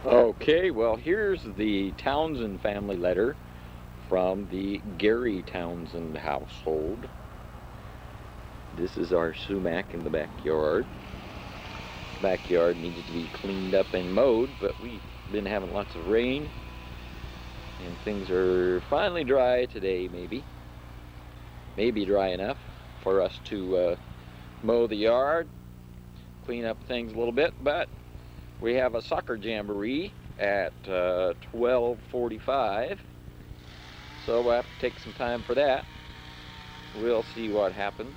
Okay, well, here's the Townsend family letter from the Gary Townsend household. This is our sumac in the backyard. Backyard needed to be cleaned up and mowed, but we've been having lots of rain, and things are finally dry today, maybe dry enough for us to mow the yard, clean up things a little bit. But we have a soccer jamboree at 12:45, so we'll have to take some time for that. We'll see what happens.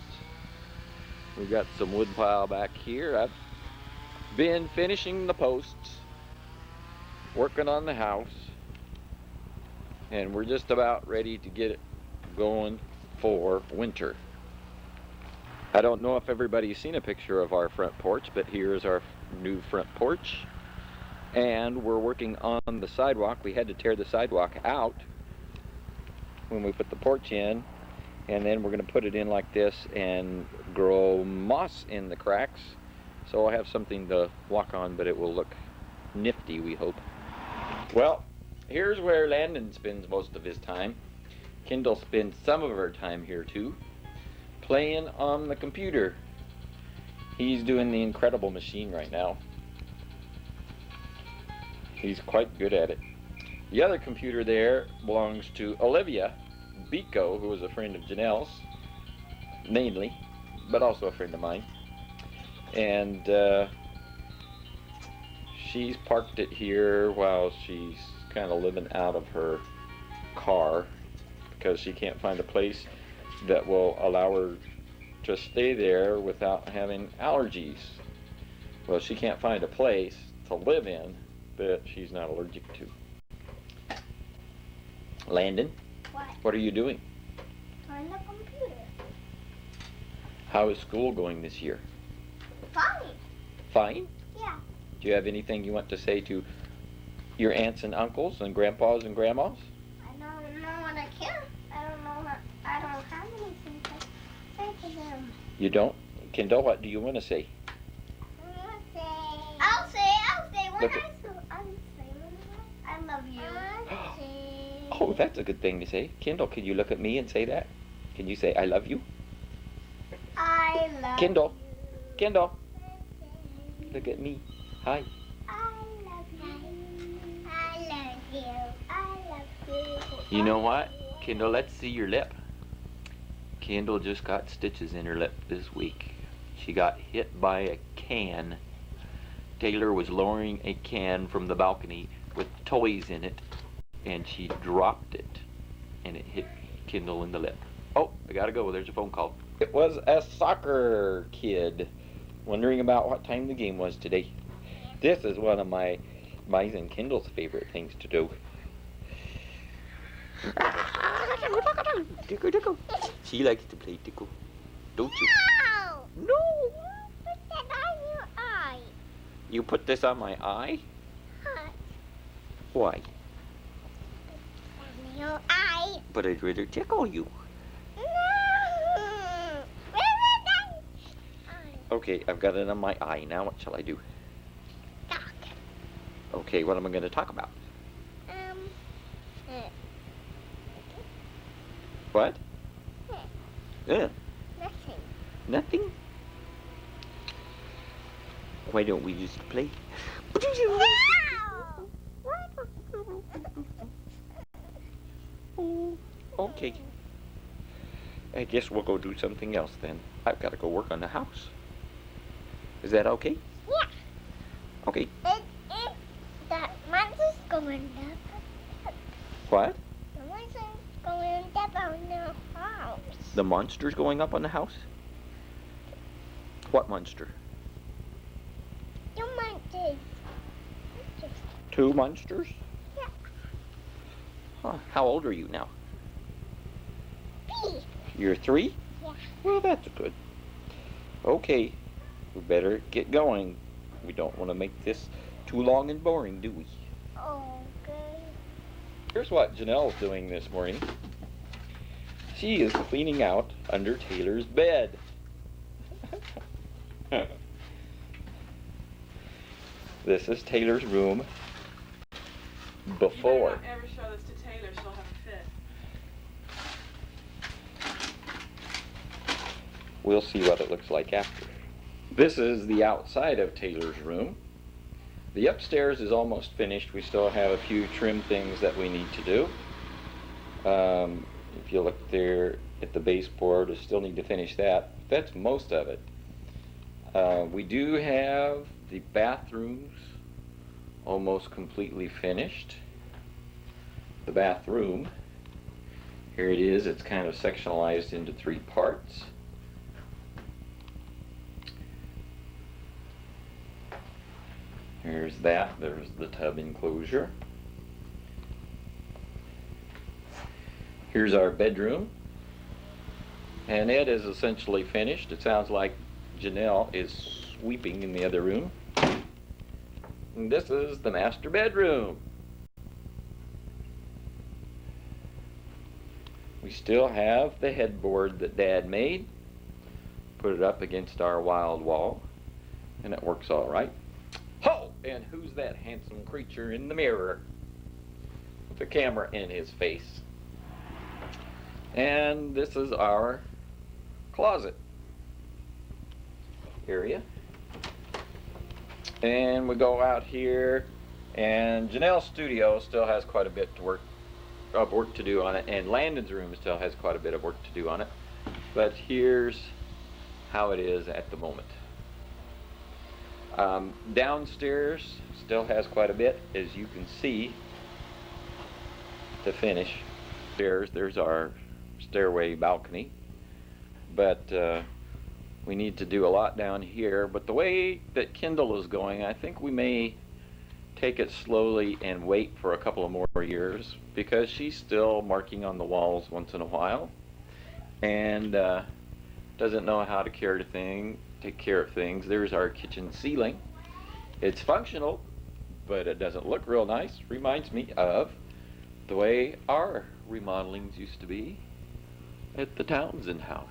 We've got some wood pile back here. I've been finishing the posts, working on the house, and we're just about ready to get it going for winter. I don't know if everybody's seen a picture of our front porch, but here's our new front porch. And we're working on the sidewalk. We had to tear the sidewalk out when we put the porch in, and then we're going to put it in like this and grow moss in the cracks, so I'll have something to walk on, but it will look nifty, we hope. Well, here's where Landon spends most of his time. Kendall spends some of her time here too, playing on the computer. He's doing the Incredible Machine right now. He's quite good at it. The other computer there belongs to Olivia Biko, who is a friend of Janelle's, mainly, but also a friend of mine. And she's parked it here while she's kind of living out of her car because she can't find a place that will allow her to stay there without having allergies. Well, she can't find a place to live in that she's not allergic to. Landon? What are you doing? On the computer. How is school going this year? Fine. Fine? Yeah. Do you have anything you want to say to your aunts and uncles and grandpas and grandmas? I don't know what I can. I don't have anything to say to them. You don't? Kendall, what do you want to say? I'll say Look I love you. Oh, that's a good thing to say. Kendall, can you look at me and say that? Can you say, I love you? I love Kendall. you. Kendall, look at me. Hi. I love you. I love you. I love you. You know what? Kendall, let's see your lip. Kendall just got stitches in her lip this week. She got hit by a can. Taylor was lowering a can from the balcony with toys in it, and she dropped it, and it hit Kendall in the lip. Oh, I gotta go. There's a phone call. It was a soccer kid wondering about what time the game was today. This is one of mine and Kendall's favorite things to do. She likes to play tickle, don't you? No! No! Put that on your eye. You put this on my eye? Hot. Why? On your eye. But I'd rather tickle you. No! Where is that? Okay, I've got it on my eye. Now what shall I do? Talk. Okay, what am I going to talk about? What? Nothing. Nothing? Why don't we just play? Okay. I guess we'll go do something else then. I've got to go work on the house. Is that okay? Yeah. Okay. That monster's going up. What? The monster's going up on the house. The monster's going up on the house? What monster? You monsters. Two monsters? Yeah. Huh. How old are you now? 3. You're 3? Yeah. Well, that's good. Okay. We better get going. We don't want to make this too long and boring, do we? Okay. Here's what Janelle's doing this morning. She is cleaning out under Taylor's bed. This is Taylor's room. before. You better not ever show this to Taylor, she'll have a fit. We'll see what it looks like after. This is the outside of Taylor's room. The upstairs is almost finished. We still have a few trim things that we need to do. If you look there at the baseboard, we still need to finish that. That's most of it. We do have the bathrooms almost completely finished. The bathroom, here it is, it's kind of sectionalized into 3 parts. Here's that, there's the tub enclosure. Here's our bedroom, and it is essentially finished. It sounds like Janelle is sweeping in the other room. And this is the master bedroom. We still have the headboard that Dad made. Put it up against our wild wall, and it works all right. Ho! And who's that handsome creature in the mirror with the camera in his face? And this is our closet area. And we go out here, and Janelle's studio still has quite a bit of work to do on it, and Landon's room still has quite a bit of work to do on it. But here's how it is at the moment. Downstairs still has quite a bit, as you can see, to finish. There's our stairway balcony, but we need to do a lot down here. But the way that Kendall is going, I think we may take it slowly and wait for a couple of more years, because she's still marking on the walls once in a while, and doesn't know how to take care of things. There's our kitchen ceiling. It's functional, but it doesn't look real nice. Reminds me of the way our remodelings used to be at the Townsend house.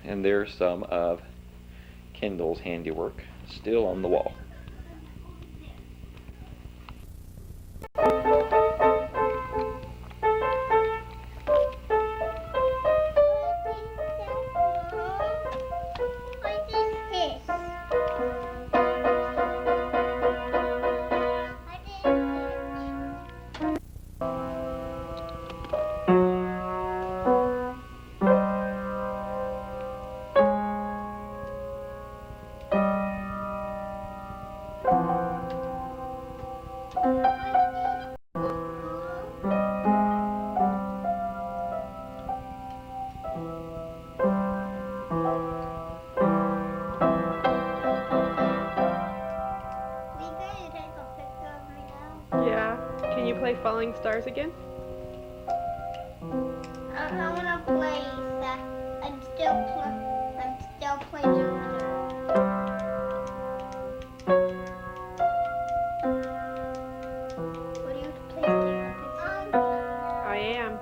And there's some of Kendall's handiwork still on the wall. Falling Stars again? I want to play that. I'm still playing Jupiter. What do you play, Taylor? I am.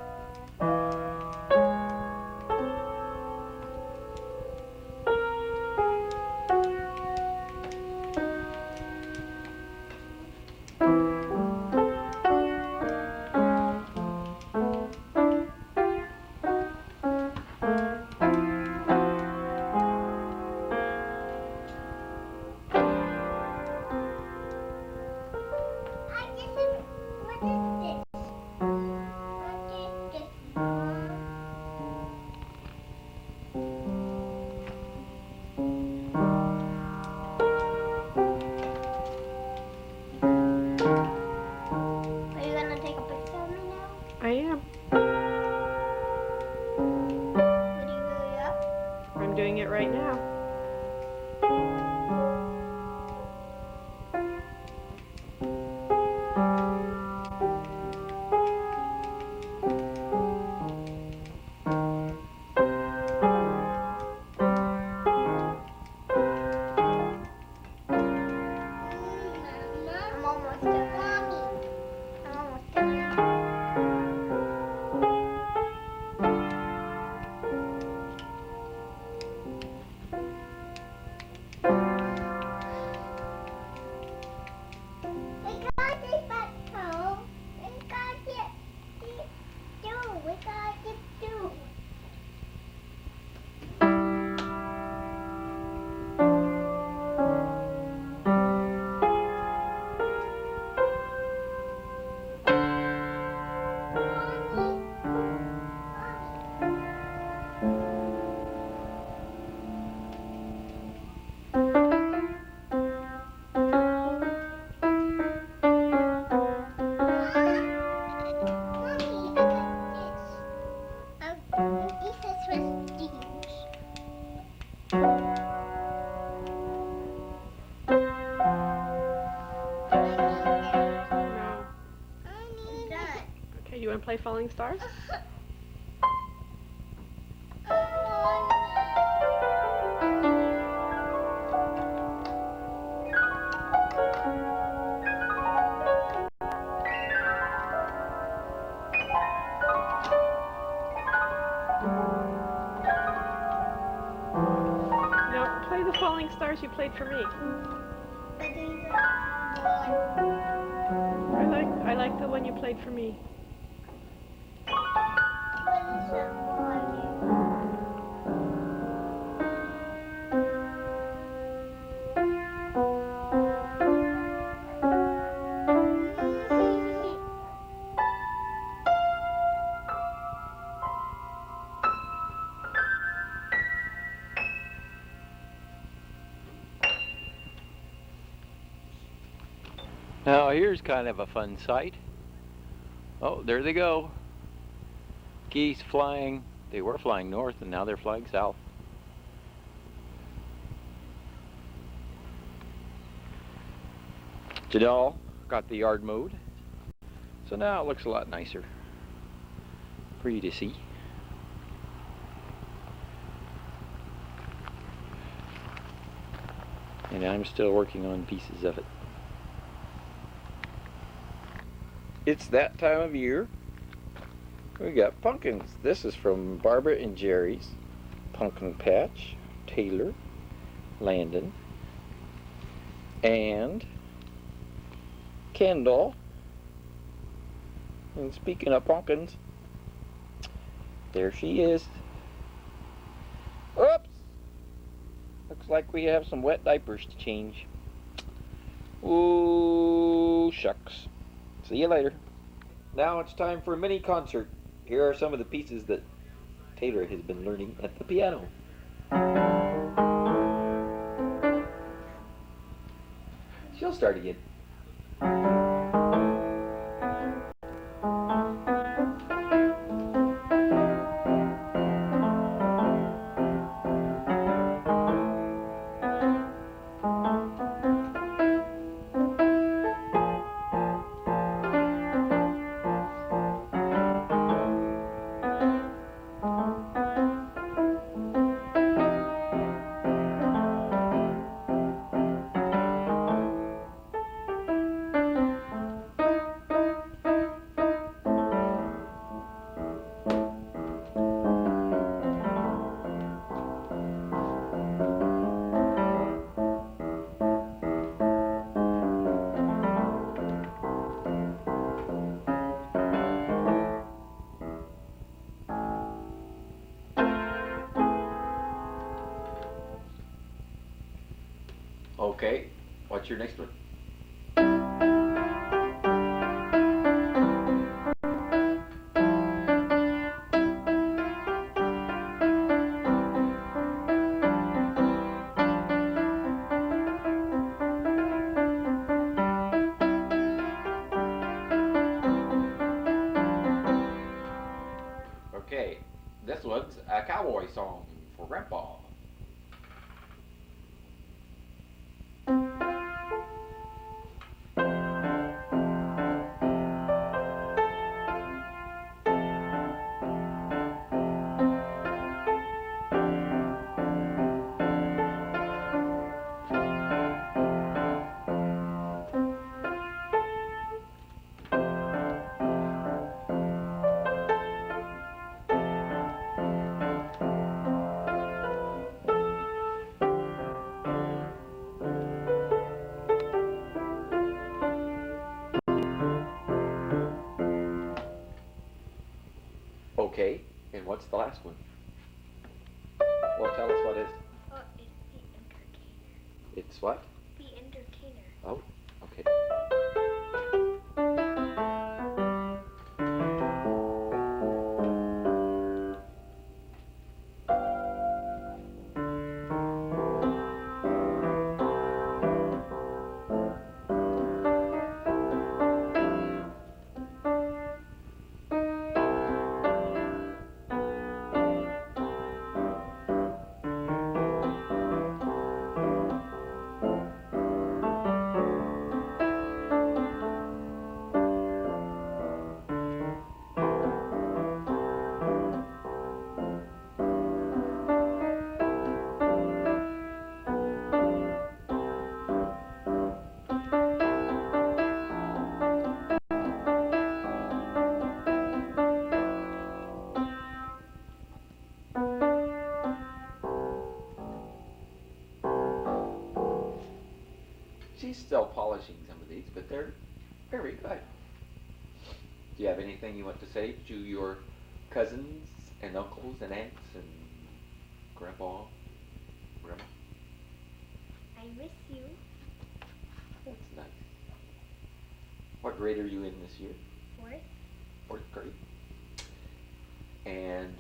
got it too. No. Okay, you want to play Falling Stars? No, play the Falling Stars you played for me. I like the one you played for me. Now here's kind of a fun sight. Oh, there they go. Geese flying. They were flying north and now they're flying south. Jadal got the yard mowed. So now it looks a lot nicer. Pretty to see. And I'm still working on pieces of it. It's that time of year. We got pumpkins. This is from Barbara and Jerry's pumpkin patch. Taylor, Landon, and Kendall. And speaking of pumpkins, there she is. Oops! Looks like we have some wet diapers to change. Ooh, shucks. See you later. Now it's time for a mini concert. Here are some of the pieces that Taylor has been learning at the piano. She'll start again. Okay, what's your next one? Okay, this one's a cowboy song for Grandpa. Okay, and what's the last one? Well, tell us what it is. Oh, it's the entertainer. It's what? The entertainer. Oh, okay. She's still polishing some of these, but they're very good. Do you have anything you want to say to your cousins and uncles and aunts and grandpa, grandma? I miss you. That's nice. What grade are you in this year? Fourth. Fourth grade. And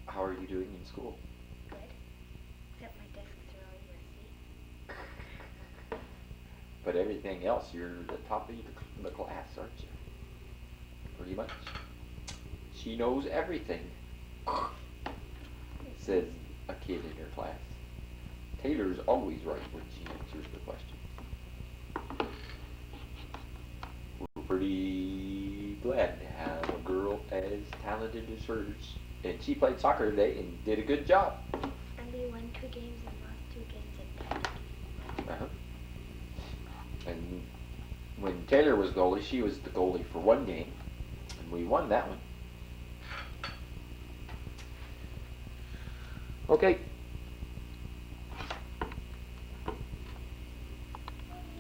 how are you doing in school? Good. Except my desks are really messy. But everything else, you're the top of the class, aren't you? Pretty much. She knows everything, says a kid in her class. Taylor's always right when she answers the question. We're pretty glad to have a girl as talented as hers. And she played soccer today and did a good job. And we won 2 games and lost 2 games and Uh-huh. And when Taylor was goalie, she was the goalie for 1 game, and we won that one. Okay.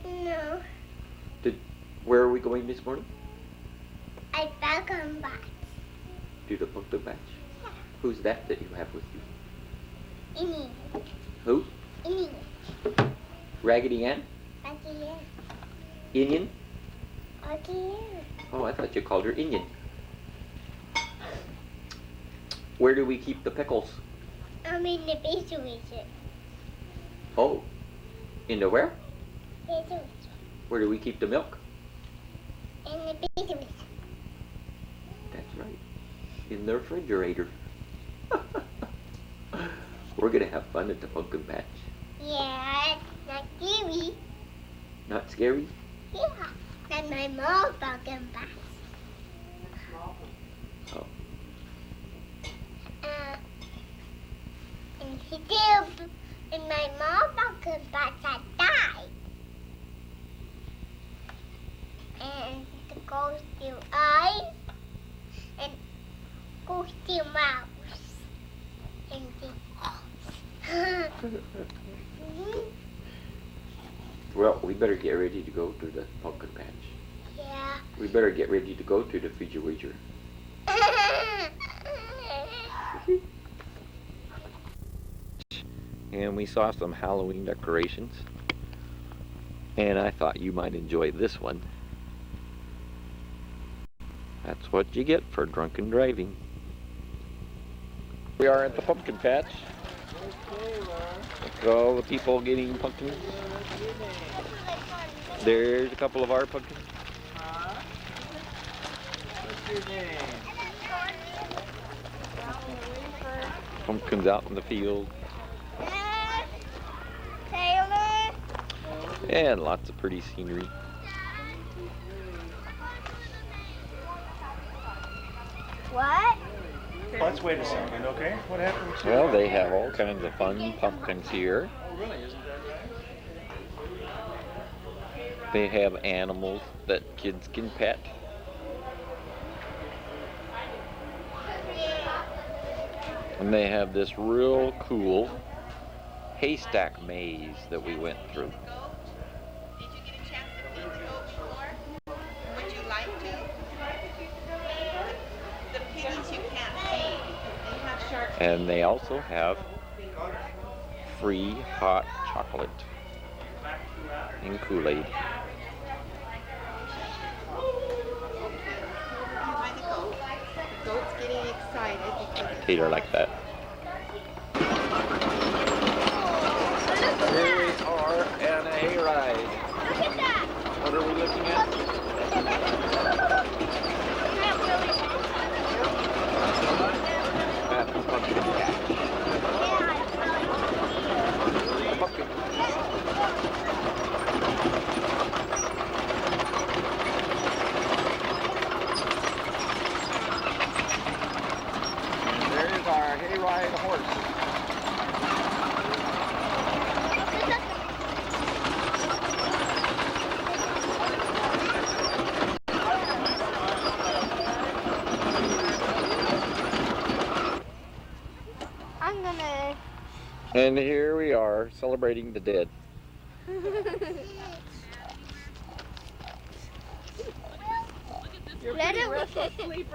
No. Where are we going this morning? I back on back. To the pumpkin patch. Yeah. Who's that you have with you? Innie. Who? Innie. Raggedy Ann? Again. Indian? Again. Oh, I thought you called her Indian. Where do we keep the pickles? I'm in the basement. Oh, in the where? Basement. Where do we keep the milk? In the basement. That's right. In the refrigerator. We're gonna have fun at the pumpkin patch. Yeah, not scary. Not scary? Yeah, and my mom pumpkin patch. Oh. And he did, and my mom pumpkin patch had died. And the ghost to eyes, and ghost to mouse, and the Well, we better get ready to go to the pumpkin patch. yeah. We better get ready to go to the refrigerator. And we saw some Halloween decorations. And I thought you might enjoy this one. That's what you get for drunken driving. We are at the pumpkin patch. Look at all the people getting pumpkins. There's a couple of our pumpkins. What's your name? Pumpkins out in the field. Taylor. And lots of pretty scenery. What? Let's wait a second, okay? What happened to... Well, they have all kinds of fun pumpkins here. Oh, really? Isn't that right? They have animals that kids can pet. And they have this real cool haystack maze that we went through. Did you get a chance to feed Joe before? Would you like to? The And they also have free hot chocolate and Kool-Aid. Behind the goat. The goat's getting excited because Tater like that. Here we are on a hayride. Look at that. What are we looking at? At the pumpkin patch. Pumpkin. There's our hayride horse. I'm gonna. And here we are celebrating the dead. Let them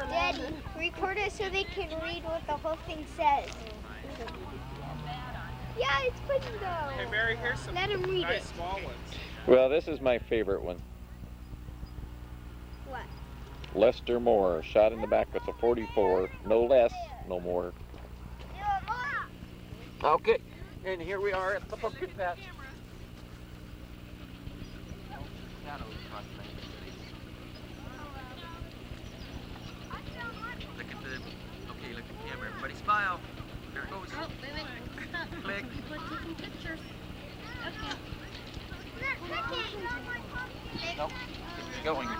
Daddy, record it so they can read what the whole thing says. Yeah, it's good though. Hey, Mary, here's some Let him read nice it. small ones. Well, this is my favorite one. What? Lester Moore, shot in the back with a .44, no less, no more. Okay, and here we are at the pumpkin patch. Look at the, okay, look at the camera. Everybody smile. There it goes. Oh, wait, wait. Stop. Click. People are taking pictures. Okay. Nope, it's going. The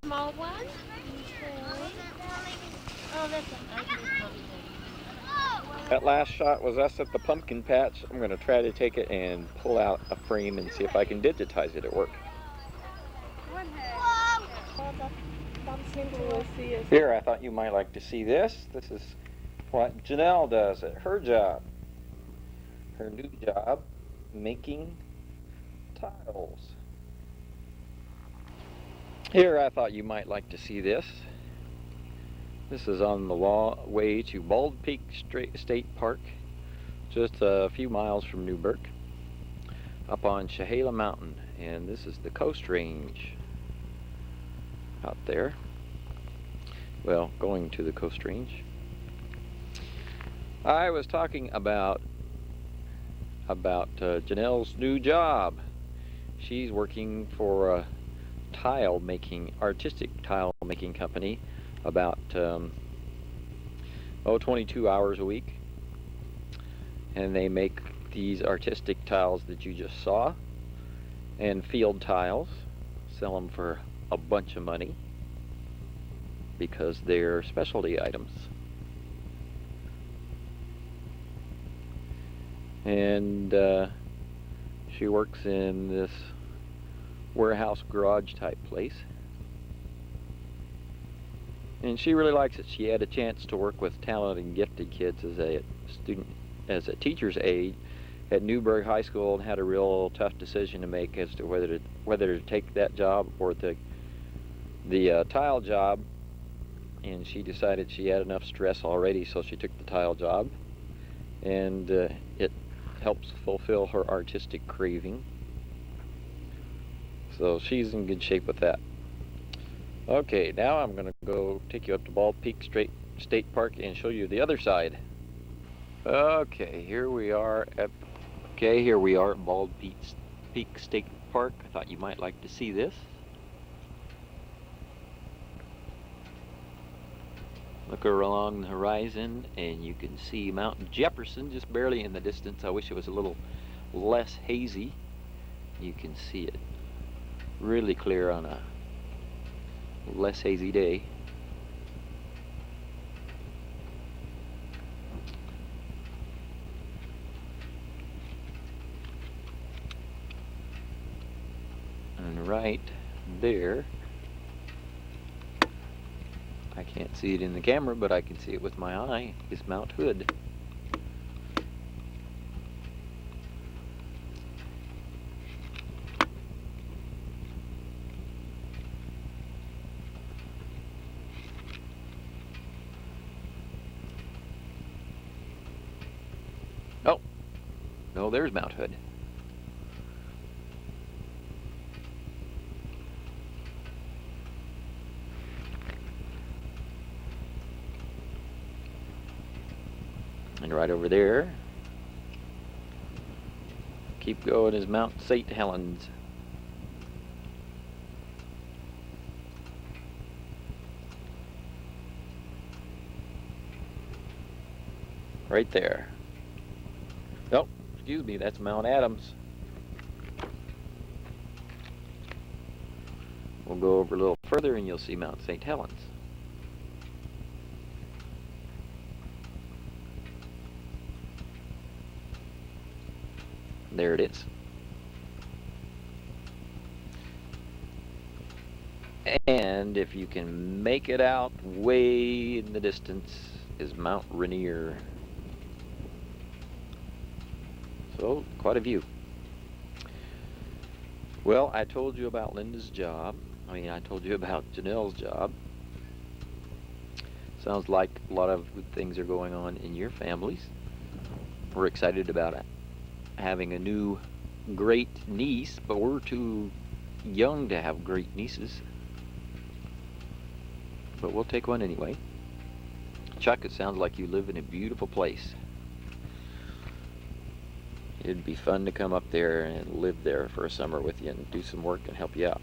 small one? Oh, this one. I can just That last shot was us at the pumpkin patch. I'm going to try to take it and pull out a frame and see if I can digitize it at work. We'll see us. Here, I thought you might like to see this. This is what Janelle does at her job. Her new job, making tiles. Here, I thought you might like to see this. This is on the way to Bald Peak State Park, just a few miles from Newburgh, up on Chehala Mountain. And this is the Coast Range out there. Well, going to the Coast Range. I was talking about Janelle's new job. She's working for a artistic tile making company, about 22 hours a week, and they make these artistic tiles that you just saw, and field tiles, sell them for a bunch of money because they're specialty items. And she works in this warehouse garage type place, and she really likes it. She had a chance to work with talented and gifted kids as a teacher's aide at Newburgh High School, and had a real tough decision to make as to whether to take that job or the tile job. And she decided she had enough stress already, so she took the tile job, and it helps fulfill her artistic craving. So she's in good shape with that. Okay, now I'm going to go take you up to Bald Peak State Park and show you the other side. Okay, here we are at Bald Peak State Park. I thought you might like to see this. Look along the horizon and you can see Mount Jefferson just barely in the distance. I wish it was a little less hazy. You can see it really clear on a less hazy day. And right there, I can't see it in the camera, but I can see it with my eye, is Mount Hood. Oh, there's Mount Hood. And right over there, keep going, is Mount St. Helens. Right there. Oh, excuse me, that's Mount Adams. We'll go over a little further and you'll see Mount St. Helens. There it is. And if you can make it out way in the distance is Mount Rainier. So, quite a view. Well, I told you about Linda's job. I told you about Janelle's job. Sounds like a lot of good things are going on in your families. We're excited about it. Having a new great niece, but we're too young to have great nieces. But we'll take one anyway. Chuck, it sounds like you live in a beautiful place. It'd be fun to come up there and live there for a summer with you and do some work and help you out.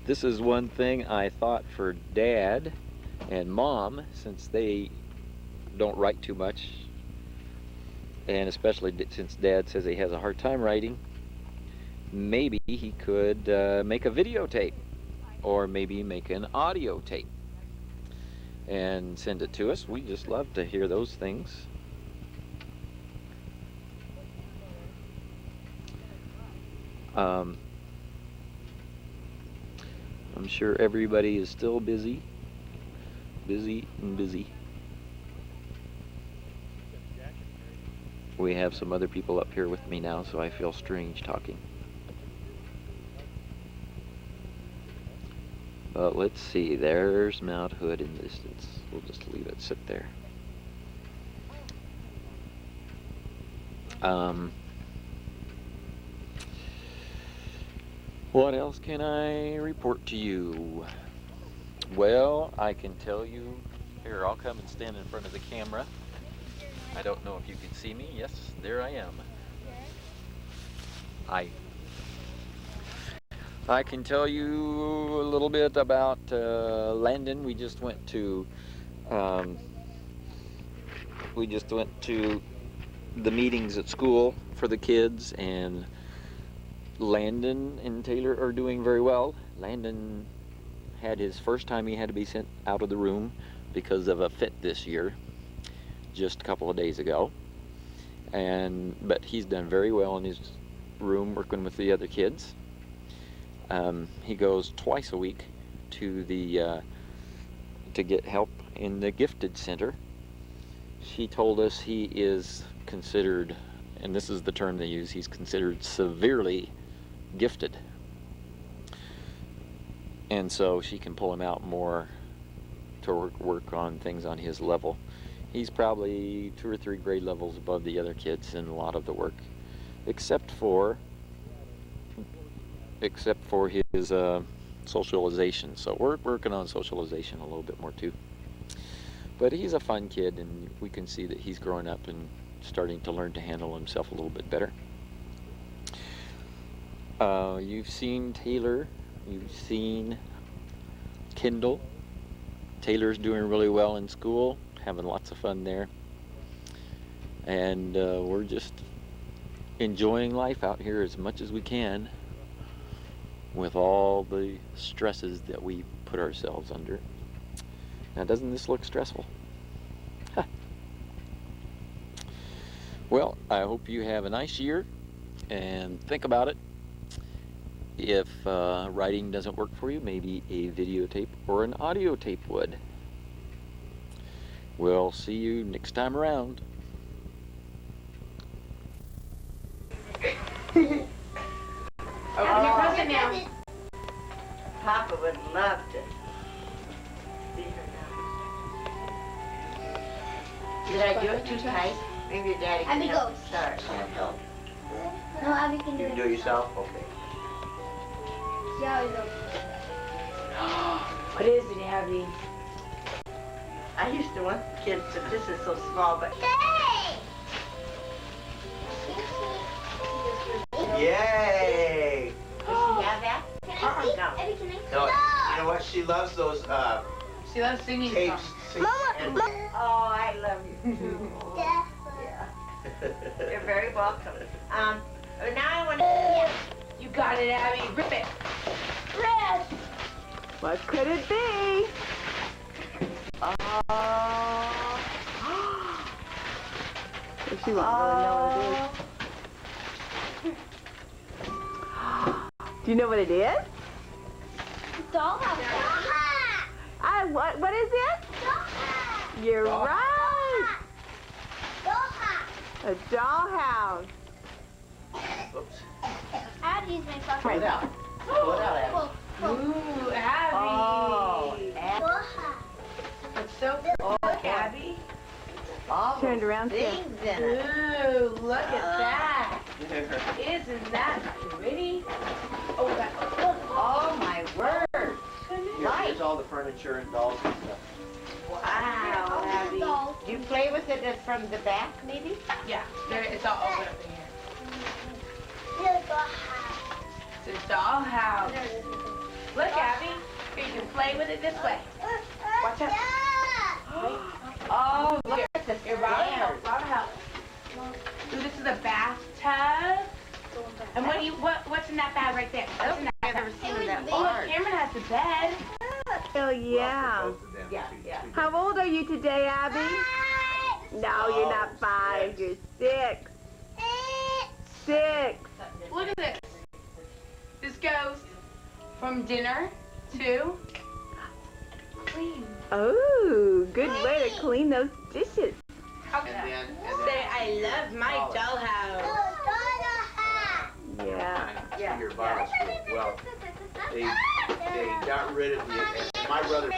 This is one thing I thought for Dad and Mom, since they don't write too much, and especially since Dad says he has a hard time writing, maybe he could make a videotape or maybe make an audio tape and send it to us. We just love to hear those things. I'm sure everybody is still busy and busy. We have some other people up here with me now, so I feel strange talking. But let's see, there's Mount Hood in the distance. We'll just leave it sit there. What else can I report to you? Well, I can tell you, here, I'll come and stand in front of the camera. I don't know if you can see me. Yes, there I am. I can tell you a little bit about Landon. We just went to the meetings at school for the kids, and Landon and Taylor are doing very well. Landon had his first time he had to be sent out of the room because of a fit this year, just a couple of days ago. But he's done very well in his room working with the other kids. He goes twice a week to to get help in the gifted center. She told us he is considered, and this is the term they use, he's considered severely gifted. And so she can pull him out more to work on things on his level. He's probably 2 or 3 grade levels above the other kids in a lot of the work, except for his socialization. So we're working on socialization a little bit more too. But he's a fun kid, and we can see that he's growing up and starting to learn to handle himself a little bit better. You've seen Taylor, you've seen Kendall. Taylor's doing really well in school, having lots of fun there. And we're just enjoying life out here as much as we can with all the stresses that we put ourselves under. Now, doesn't this look stressful? Huh. Well, I hope you have a nice year, and think about it. If writing doesn't work for you, maybe a videotape or an audio tape would. We'll see you next time around. Papa would love to see her now. Did I do it too tight? Maybe your daddy Abby can help goes. me start. No, Abby can do You it. can do it yourself? Okay. See how it goes. What is it, Abby? I used to want kids, but this is so small, but... Hey! Yay! Does she have that? Can I see? No. Abby, can I see? No, you know what? She loves those She loves singing tapes. songs. Oh, I love you too. Yeah. You're very welcome. Now I want to... You got it, Abby. Rip it. Red. What could it be? She won't really know what it is. Do you know what it is? Dollhouse. What is it? Dollhouse. You're right. Dollhouse. A dollhouse. Oops. Abby's my fucking. Pull it out. Pull it out, Abby. Ooh, Abby. Oh. Abby. Dollhouse. It's so cool, Abby. All Turned around to things in it. Ooh, look at that. Isn't that pretty? Oh, that. Oh, my word. Here's all the furniture and dolls and stuff. Wow, Abby. Do you play with it from the back, maybe? Yeah, it's all open up in here. It's a dollhouse. Look, Abby. Here, you can play with it this way. Watch out. Oh, look at this. Your roundhouse. Ooh, this is a bathtub. And what's in that bag right there? What's in that bag? I've never seen that large. Oh, Cameron has the bed. Oh, yeah. Both of them. Yeah. How old are you today, Abby? No, you're not 5. You're 6. 6. Look at this. This goes from dinner to clean. Oh, good way to clean those dishes. Say, I love my dollhouse. Yeah. Your bottles were, well, they got rid of the, and my brother.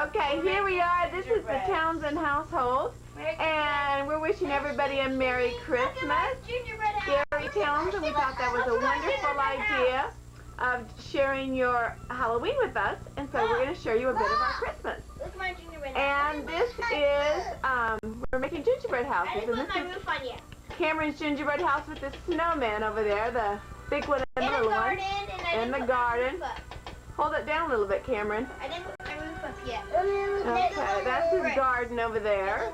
Okay, here we are. This is the Townsend household. And we're wishing everybody a Merry Christmas. Gary Townsend, we thought that was a wonderful idea of sharing your Halloween with us. And so we're going to show you a bit of our Christmas. And this is, we're making gingerbread houses. And this is Cameron's gingerbread house with the snowman over there, the big one and the little one. In the garden. Hold it down a little bit, Cameron. I didn't put my roof up yet. Okay, that's his garden over there.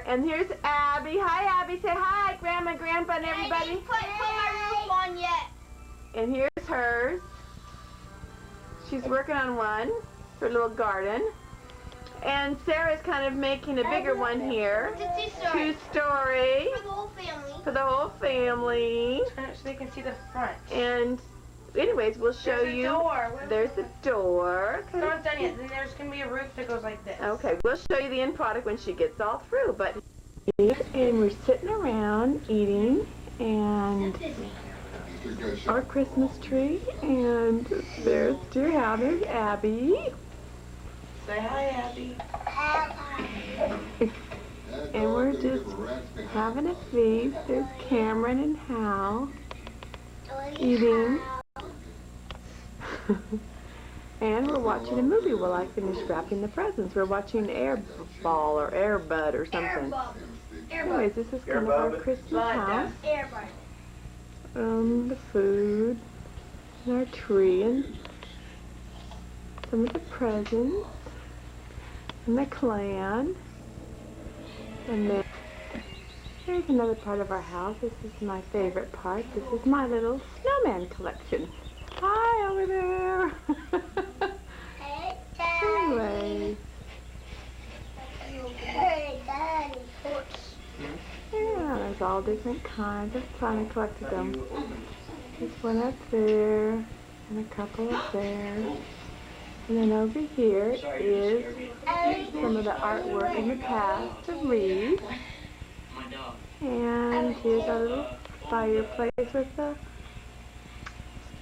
And here's Abby. Hi, Abby. Say hi, Grandma, Grandpa, and everybody. I didn't put my roof on yet. And here's hers. She's working on one, her little garden. And Sarah's kind of making a bigger one here. It's a 2-story. 2-story. For the whole family. For the whole family. So they can see the front. And anyways, we'll show There's a you. door. There's the door. It's not done yet. Then there's going to be a roof that goes like this. Okay, we'll show you the end product when she gets all through. But and we're sitting around eating and our Christmas tree. And there's dear there's Abby. Say hi, Abby. And we're just having a feast. There's Cameron and Hal eating. And we're watching a movie while I finish wrapping the presents. We're watching Airball or Airbud or something. Anyways, this is kind of our Christmas house. The food, and our tree, and some of the presents, and the clan. And then here's another part of our house. This is my favorite part. This is my little snowman collection. Hi over there. Anyway. Yeah, there's all different kinds. I've finally collected them. This one up there, and a couple up there. And then over here is some of the artwork in the past of Reed. And here's our little fireplace with the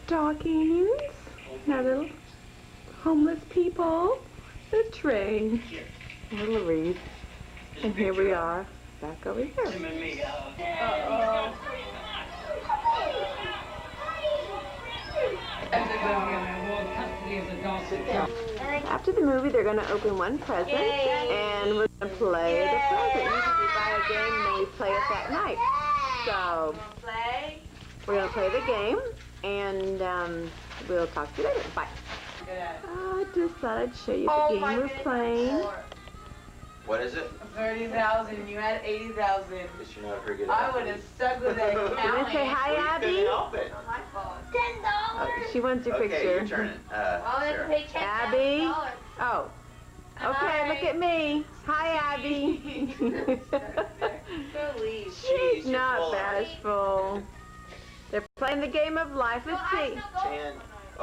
stockings, and our little homeless people, the train. little wreath. And here we are, back over here. After the movie, they're going to open one present, and we're going to play the present. Usually we buy a game, and then we play it that night. So, we're going to play the game, and we'll talk to you later. Bye. I just thought I'd show you the game we're playing. What is it? 30,000. You had 80,000. Guess you're not very good I at would have stuck with that Can I counting. say hi, Abby? Couldn't help it. My fault. $10. She wants your Okay, picture. your turn. Sarah. Abby? Oh. Okay, look at me. Hi, Abby. She's not bashful. They're playing the game of life. Let's see. 10.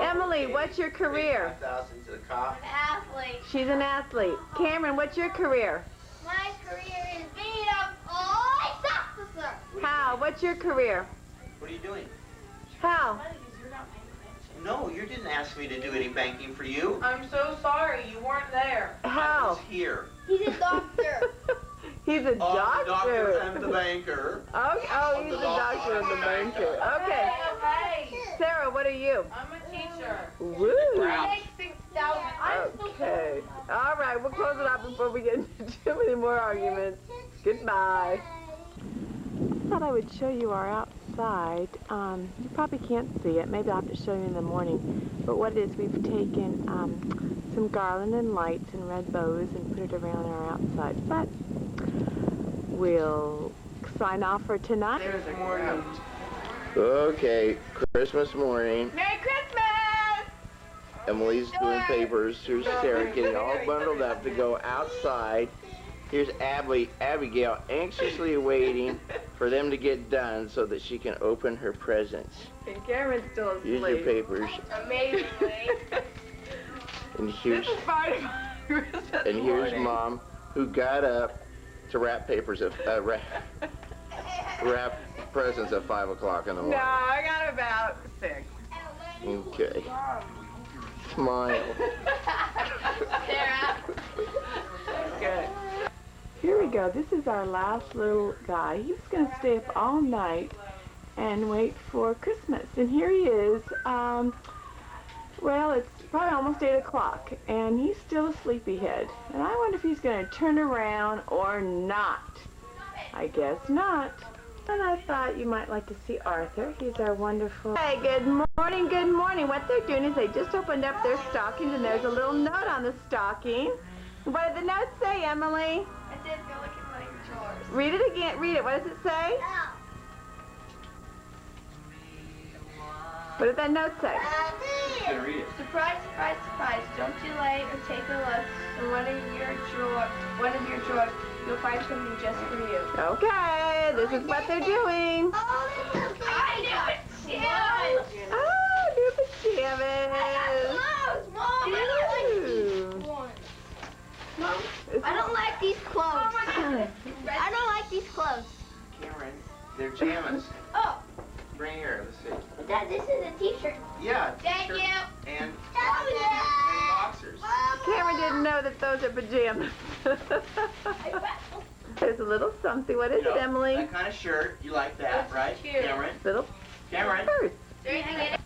Emily, what's your career? 5,000 to the cop. Athlete. She's an athlete. Cameron, what's your career? My career is being a police officer. Hal, what's your career? What are you doing? Hal. No, you didn't ask me to do any banking for you. I'm so sorry. You weren't there. I Hal. was here. He's a doctor. He's a Oh, the doctor, I'm doctor. the banker. Oh, he's a doctor and the banker. Okay. Okay. Sarah, what are you? I'm a teacher. Woo. Wow. 6,000. Okay. All right, we'll close it up before we get into too many more arguments. Goodbye. I thought I would show you our outside. You probably can't see it. Maybe I'll have to show you in the morning. But what it is, we've taken some garland and lights and red bows and put it around our outside. But we'll sign off for tonight. There's a morning. Okay, Christmas morning. Merry Christmas! Emily's doing papers. Here's Sarah getting all bundled up to go outside. Here's Abigail anxiously waiting for them to get done so that she can open her presents. And Cameron's still asleep. Here's your papers. Amazing. And here's, This is part of my Christmas and here's morning. Mom, who got up to wrap papers at wrap presents at 5 o'clock in the No, morning. I got about 6. Okay. Smile. Sarah. Good. Here we go. This is our last little guy. He was going to stay up all night and wait for Christmas. And here he is. Well, it's probably almost 8 o'clock, and he's still a sleepyhead. And I wonder if he's going to turn around or not. I guess not. And I thought you might like to see Arthur. He's our wonderful... Hey, good morning, good morning. What they're doing is they just opened up their stockings, and there's a little note on the stocking. What did the note say, Emily? I said go look at my drawers. Read it again. Read it. What does it say? What did that note say? Who's gonna read it? Surprise, surprise, surprise. Don't you lay or take a look in one of your drawers. You'll find something just for you. Okay, this is what they're doing. I knew it, Sam. Oh, new pajamas. I don't like these clothes. I don't like these clothes. Cameron, they're jammies. Oh, Bring here, let's see. Dad, this is a t-shirt. Yeah, Thank t-shirt you. and Oh, yeah. boxers. Cameron didn't know that those are pajamas. There's a little something. What is You know, it, Emily? That kind of shirt, you like that, right? cute. Cameron? Little Cameron? purse.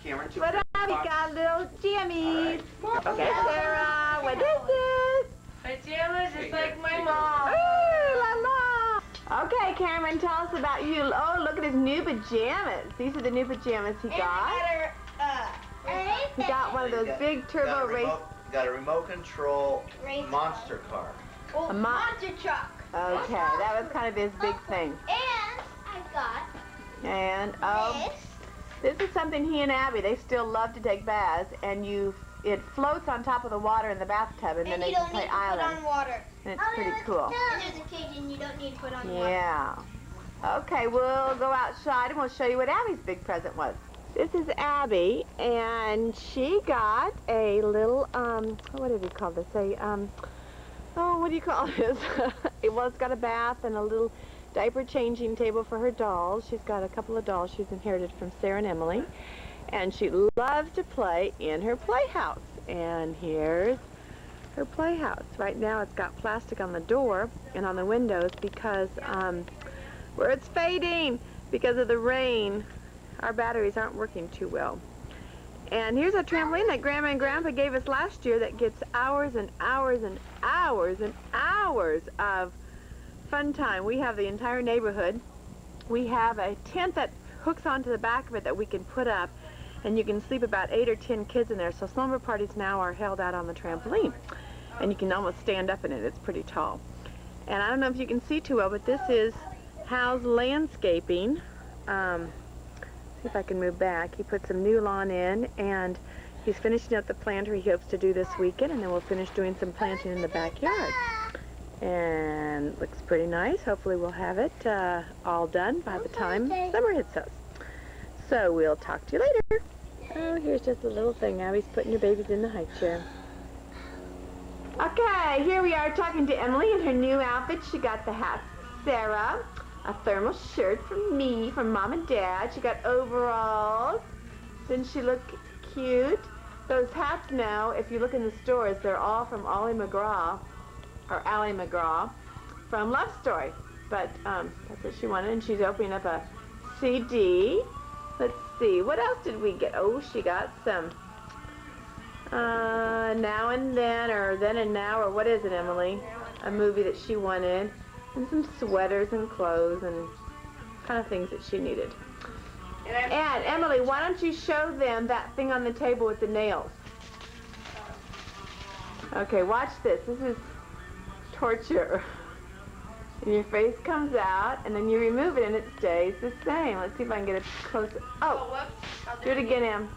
Cameron took What the have you box. got, little jammies? All Okay, Sarah, what is it? Pajamas just like my Ooh, mom. la la. Okay, Cameron, tell us about you. Oh, look at his new pajamas. These are the new pajamas he got. He got one of those big turbo race. Got a remote control Race monster car. Oh, A monster truck. Okay, that was kind of his big thing. And I got And this. this is something he and Abby, they still love to take baths, and it floats on top of the water in the bathtub, and then they you can don't play need to put island. on water. And it's pretty cool. And there's a cage and you don't need to put on water. Yeah. Okay, we'll go outside and we'll show you what Abby's big present was. This is Abby, and she got a little, what do you call this? What do you call this? Well, it's got a bath and a little diaper changing table for her dolls. She's got a couple of dolls she's inherited from Sarah and Emily. And she loves to play in her playhouse. And here's her playhouse. Right now it's got plastic on the door and on the windows because where it's fading because of the rain. Our batteries aren't working too well. And here's a trampoline that Grandma and Grandpa gave us last year that gets hours and hours and hours and hours of fun time. We have the entire neighborhood. We have a tent that hooks onto the back of it that we can put up, and you can sleep about 8 or 10 kids in there. So slumber parties now are held out on the trampoline, and you can almost stand up in it. It's pretty tall. And I don't know if you can see too well, but this is Hal's landscaping. See if I can move back. He put some new lawn in, and he's finishing up the planter he hopes to do this weekend, and then we'll finish doing some planting in the backyard. And looks pretty nice. Hopefully we'll have it all done by the time summer hits us. So we'll talk to you later. Oh, here's just a little thing. Abby's putting your babies in the high chair. Okay, here we are talking to Emily in her new outfit. She got the hat Sarah, a thermal shirt from me, from Mom and Dad. She got overalls. Didn't she look cute? Those hats now, if you look in the stores, they're all from Ollie McGraw, or Allie McGraw, from Love Story. But that's what she wanted, and she's opening up a CD. Let's see, what else did we get? Oh, she got some Now and Then, or Then and Now, or what is it, Emily? A movie that she wanted. And some sweaters and clothes and kind of things that she needed. And Emily, why don't you show them that thing on the table with the nails? Okay, watch this. This is torture. And your face comes out, and then you remove it, and it stays the same. Let's see if I can get it close. Oh, whoops. Do it again, Em.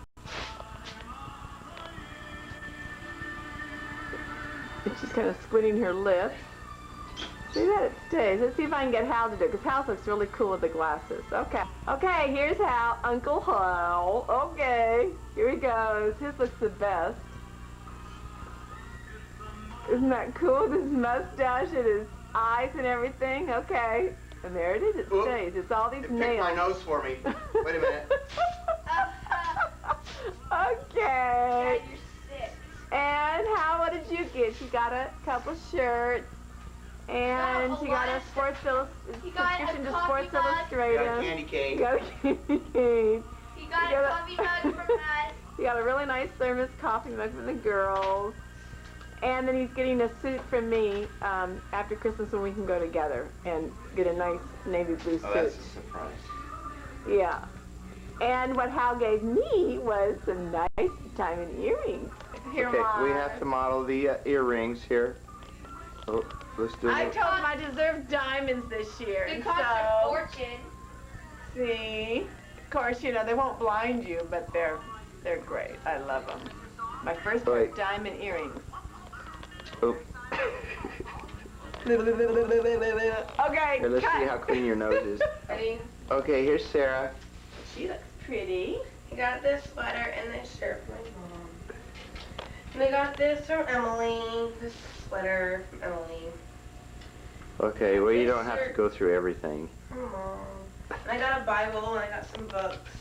And she's kind of squinting her lips. See that? It stays. Let's see if I can get Hal to do it, because Hal looks really cool with the glasses. Okay. Okay, here's Hal. Uncle Hal. Okay. Here he goes. His looks the best. Isn't that cool? With his mustache and his eyes and everything. Okay. And there it is. It stays. It's all these nails. Pick my nose for me. Wait a minute. Okay. Dad, you're sick. And Hal, what did you get? She got a couple shirts. And she got a subscription to Sports Illustrated. You got a candy cane. You got a candy cane. He got a coffee mug from us. You got a really nice thermos coffee mug from the girls. And then he's getting a suit from me after Christmas when we can go together and get a nice navy blue suit. Oh, that's a surprise. Yeah. And what Hal gave me was some nice diamond earrings. Here, okay, we have to model the earrings here. Oh, let's do it. I told him I deserved diamonds this year. It cost a fortune. See? Of course, you know, they won't blind you, but they're great. I love them. My first pair of diamond earrings. Oh. Okay, here, let's see how clean your nose is. Ready? Okay, here's Sarah. She looks pretty. I got this sweater and this shirt from my mom. And I got this from Emily. This sweater from Emily. Okay, well, you don't have to go through everything. From Mom. And I got a Bible and I got some books.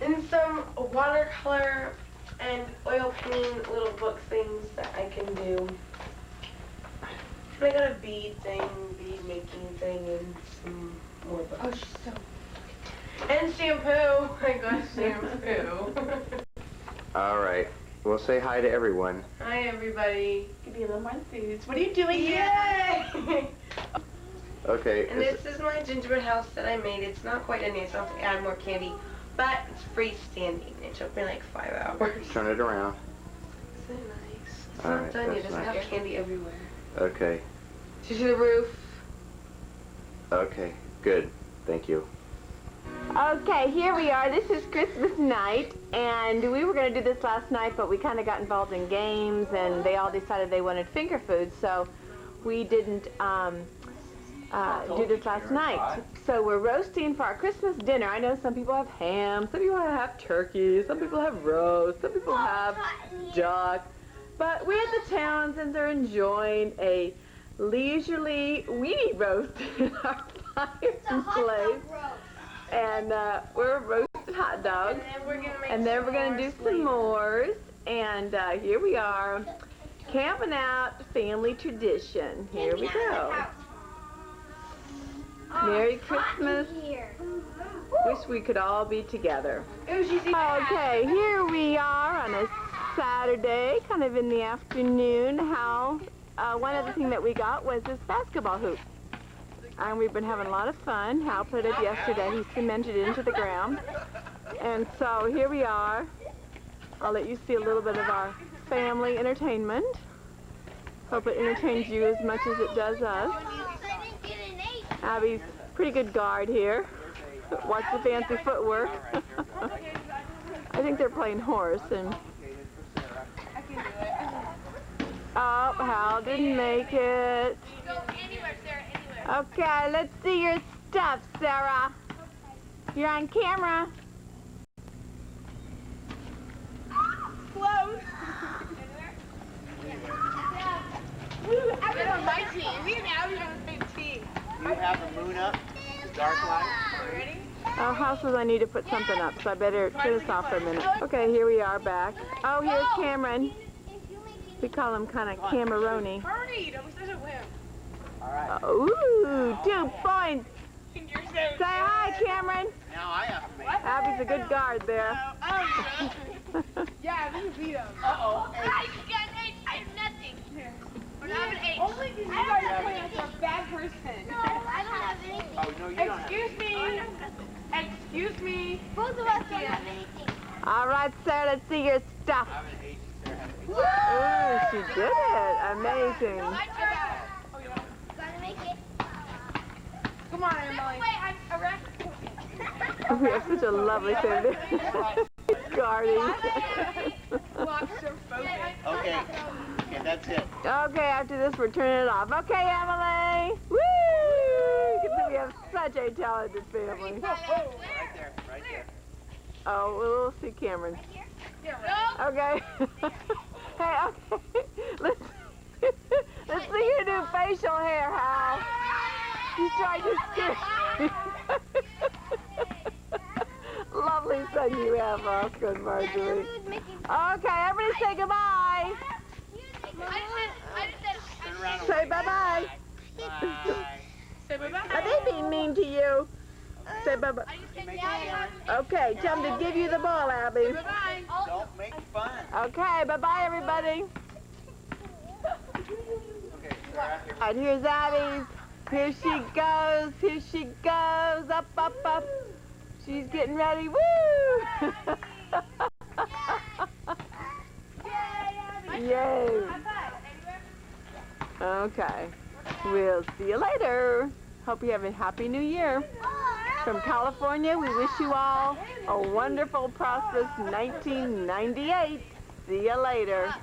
And some watercolor and oil painting little book things that I can do. And I got a bead making thing, and some more books. Oh, she's so... And shampoo. I got shampoo. All right. Well, say hi to everyone. Hi, everybody. Give me a little more enthused. What are you doing here? Yay! Okay. And this is my gingerbread house that I made. It's not quite in here, so I have to add more candy. But it's freestanding. It took me like 5 hours. Turn it around. Isn't it nice? It's All not right, done yet. It that's doesn't nice. have candy everywhere. Okay. To the roof. Okay. Good. Thank you. Okay, here we are. This is Christmas night, and we were going to do this last night, but we kind of got involved in games, and they all decided they wanted finger food, so we didn't do this last night. So we're roasting for our Christmas dinner. I know some people have ham, some people have turkey, some people have roast, some people have duck, but we at the Townsends are enjoying a leisurely weenie roast in our fireplace. And we're roasting hot dogs, and then we're gonna do some s'mores, And here we are, camping out, family tradition. Here we go. Merry Christmas. Wish we could all be together. Okay, here we are on a Saturday, kind of in the afternoon. One other thing that we got was this basketball hoop. And we've been having a lot of fun. Hal put it yesterday. He cemented it into the ground. And so here we are. I'll let you see a little bit of our family entertainment. Hope it entertains you as much as it does us. Abby's pretty good guard here. Watch the fancy footwork. I think they're playing horse. And oh, Hal didn't make it. Okay, let's see your stuff, Sarah. You're on camera. Close. Abby's on my team. Me and Abby's on the same team. Do you have the moon up? The dark light? Are we ready? Oh, Hal says I need to put something up, so I better turn this off for a minute. Okay, here we are back. Oh, here's Cameron. We call him kind of Cameroni. Hurry! Don't be such a wimp. All right. Ooh, 2 points. Say hi, Cameron. Now I have to make Abby's a good guard there. Yeah, we can beat him. Uh-oh. I got 8. I have nothing. We're not an 8. Only because you guys are playing as a bad person. No, I don't have anything. Oh, no, you don't have Excuse me. Excuse me. Both of us don't have anything. All right, Sarah, let's see your stuff. I have an 8. Sarah has an 8. Ooh, she did it. Amazing. My turn. Gotta make it. Come on, Emily. Wait, I'm a wreck. We have such a lovely family. Guarding. Lobster focus. Okay. Okay, that's it. Okay, after this, we're turning it off. Okay, Emily. Woo! We have such a talented family. Right there. Right there. Oh, we'll see Cameron. Okay. Hey, okay. Let's see your new facial hair, Hal. He's trying to scare Lovely son you have, Oscar and Marjorie. Okay, everybody say goodbye. Turn around and Say wave. bye-bye. Bye. Say bye-bye. Are they being mean to you? Say bye-bye. Make it, Cameron. Okay, tell them to give you the ball, Abby. Bye-bye. Don't make fun. Okay, bye-bye, everybody. Okay, Sarah. All right, here's Abby's. Here she goes. Here she goes. Up, up, up. She's getting ready. Woo! Yay. Okay. We'll see you later. Hope you have a happy new year. From California, we wish you all a wonderful, prosperous 1998. See you later.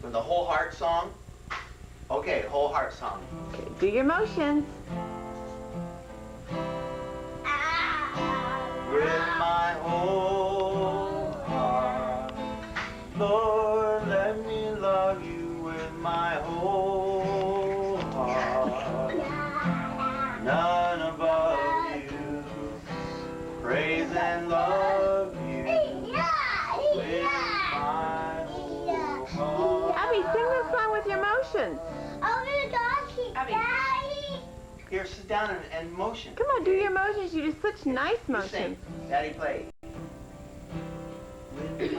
With the whole heart song? Okay, whole heart song. Okay, do your motions. With my whole heart, Lord, let me love you with my whole heart. None above you, praise and love you with my whole heart. Abby, sing this song with your motions. Here, sit down and motion. Come on, do your motions. You do such nice You sing. motions. Daddy, play. With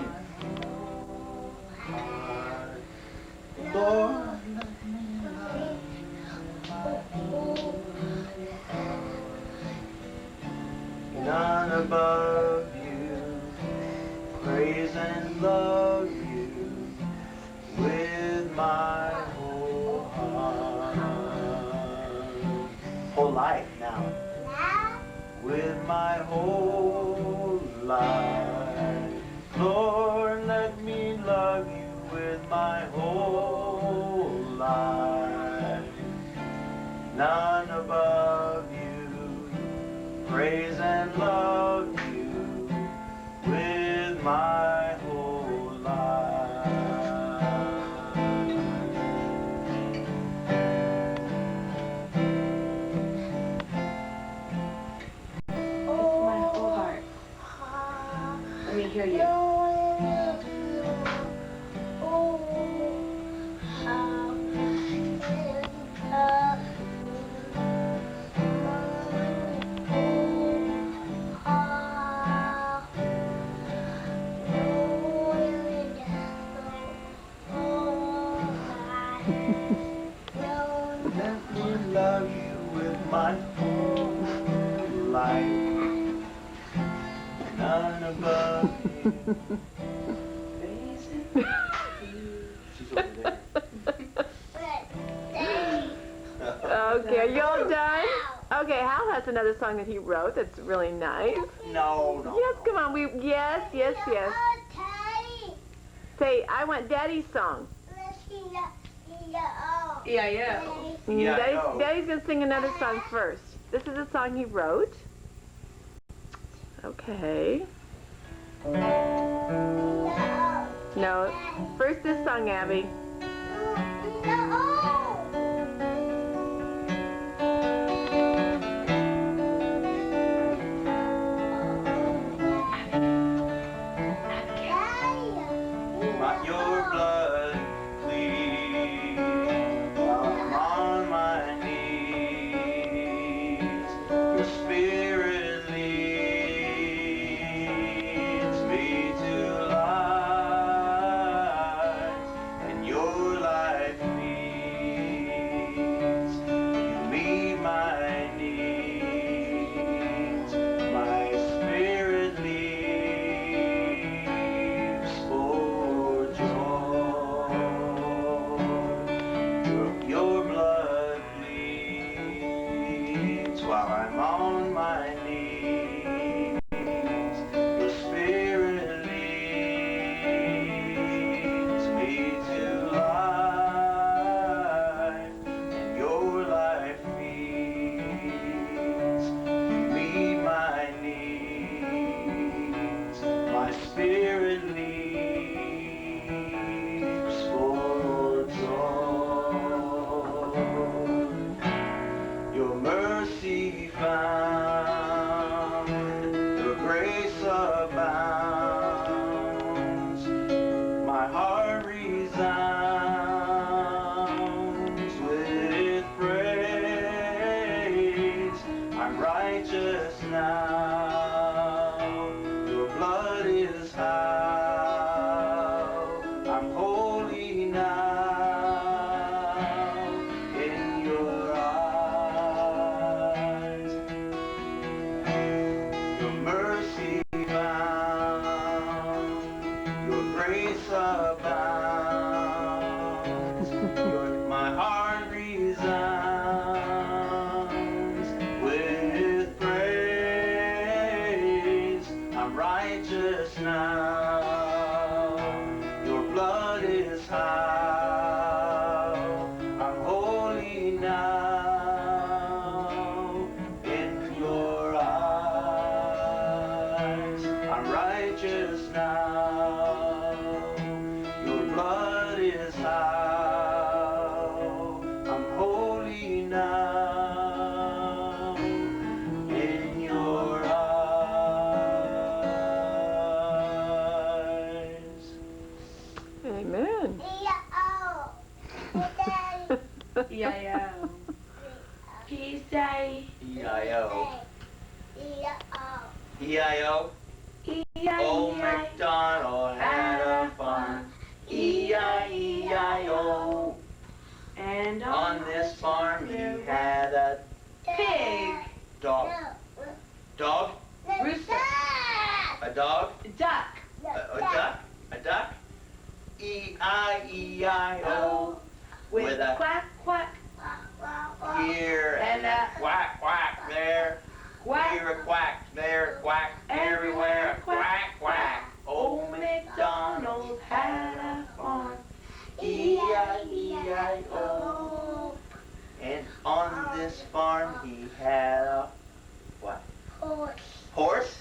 my heart, Lord, let me love you. None above you, praise and love you with my whole heart. Whole life now. With my whole life, Lord, let me love you with my whole life. None above you, praise and love you with my whole life. Hear hear you. Let me love you with my whole life. None above you. She's over there. Okay, are you all done? Okay, Hal has another song that he wrote that's really nice. No. Yes, come on. Yes. Say, I want Daddy's song. Yeah. Daddy's going to sing another song first. This is a song he wrote. Okay. No, first this song, Abby. Your blood bleeds while I'm on my knees. Your spirit leads me to life, and your life needs. You meet my needs. My spirit leaves for joy. Your blood bleeds while I'm on my knees. Your spirit leads me to life, and your life needs. You meet my needs. My spirit leaps for joy. Your mercy found, your grace abounds. My heart resounds with praise. I'm righteous now. Your blood is how I'm holy now in your eyes. Your mercy found, your grace abounds. My heart resounds with praise. I'm righteous now. Your blood is how I'm holy now in your eyes. I'm righteous now. Your blood is how I'm holy now in your eyes. Amen. Yeah. Can you say E-I-O. E-I-O. Old MacDonald had a farm. E-I-E-I-O. and On this farm he had a pig, dog. Dog? rooster, A dog? duck, A duck? A duck? E-I-E-I-O. with a quack quack Here and a quack quack there. quack. Here a quack, there a quack, everywhere a quack quack. Old MacDonald had a farm. E-I-E-I-O. And on this farm he had a what? Horse?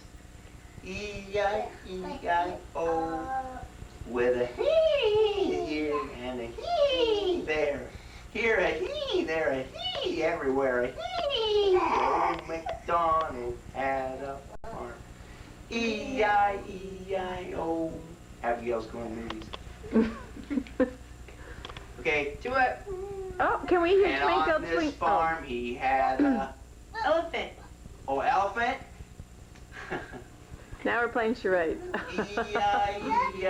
E-I-E-I-O. With a hee here and a hee there. Here a hee, there a hee, everywhere a hee. Old MacDonald had a farm. E-I-E-I-O. Abigail's going movies. Okay. Do it. Oh, can we hear And Twinkle on this Twinkle? farm he had a... Elephant. Oh, elephant? Now we're playing charades. E-I-E-I-O.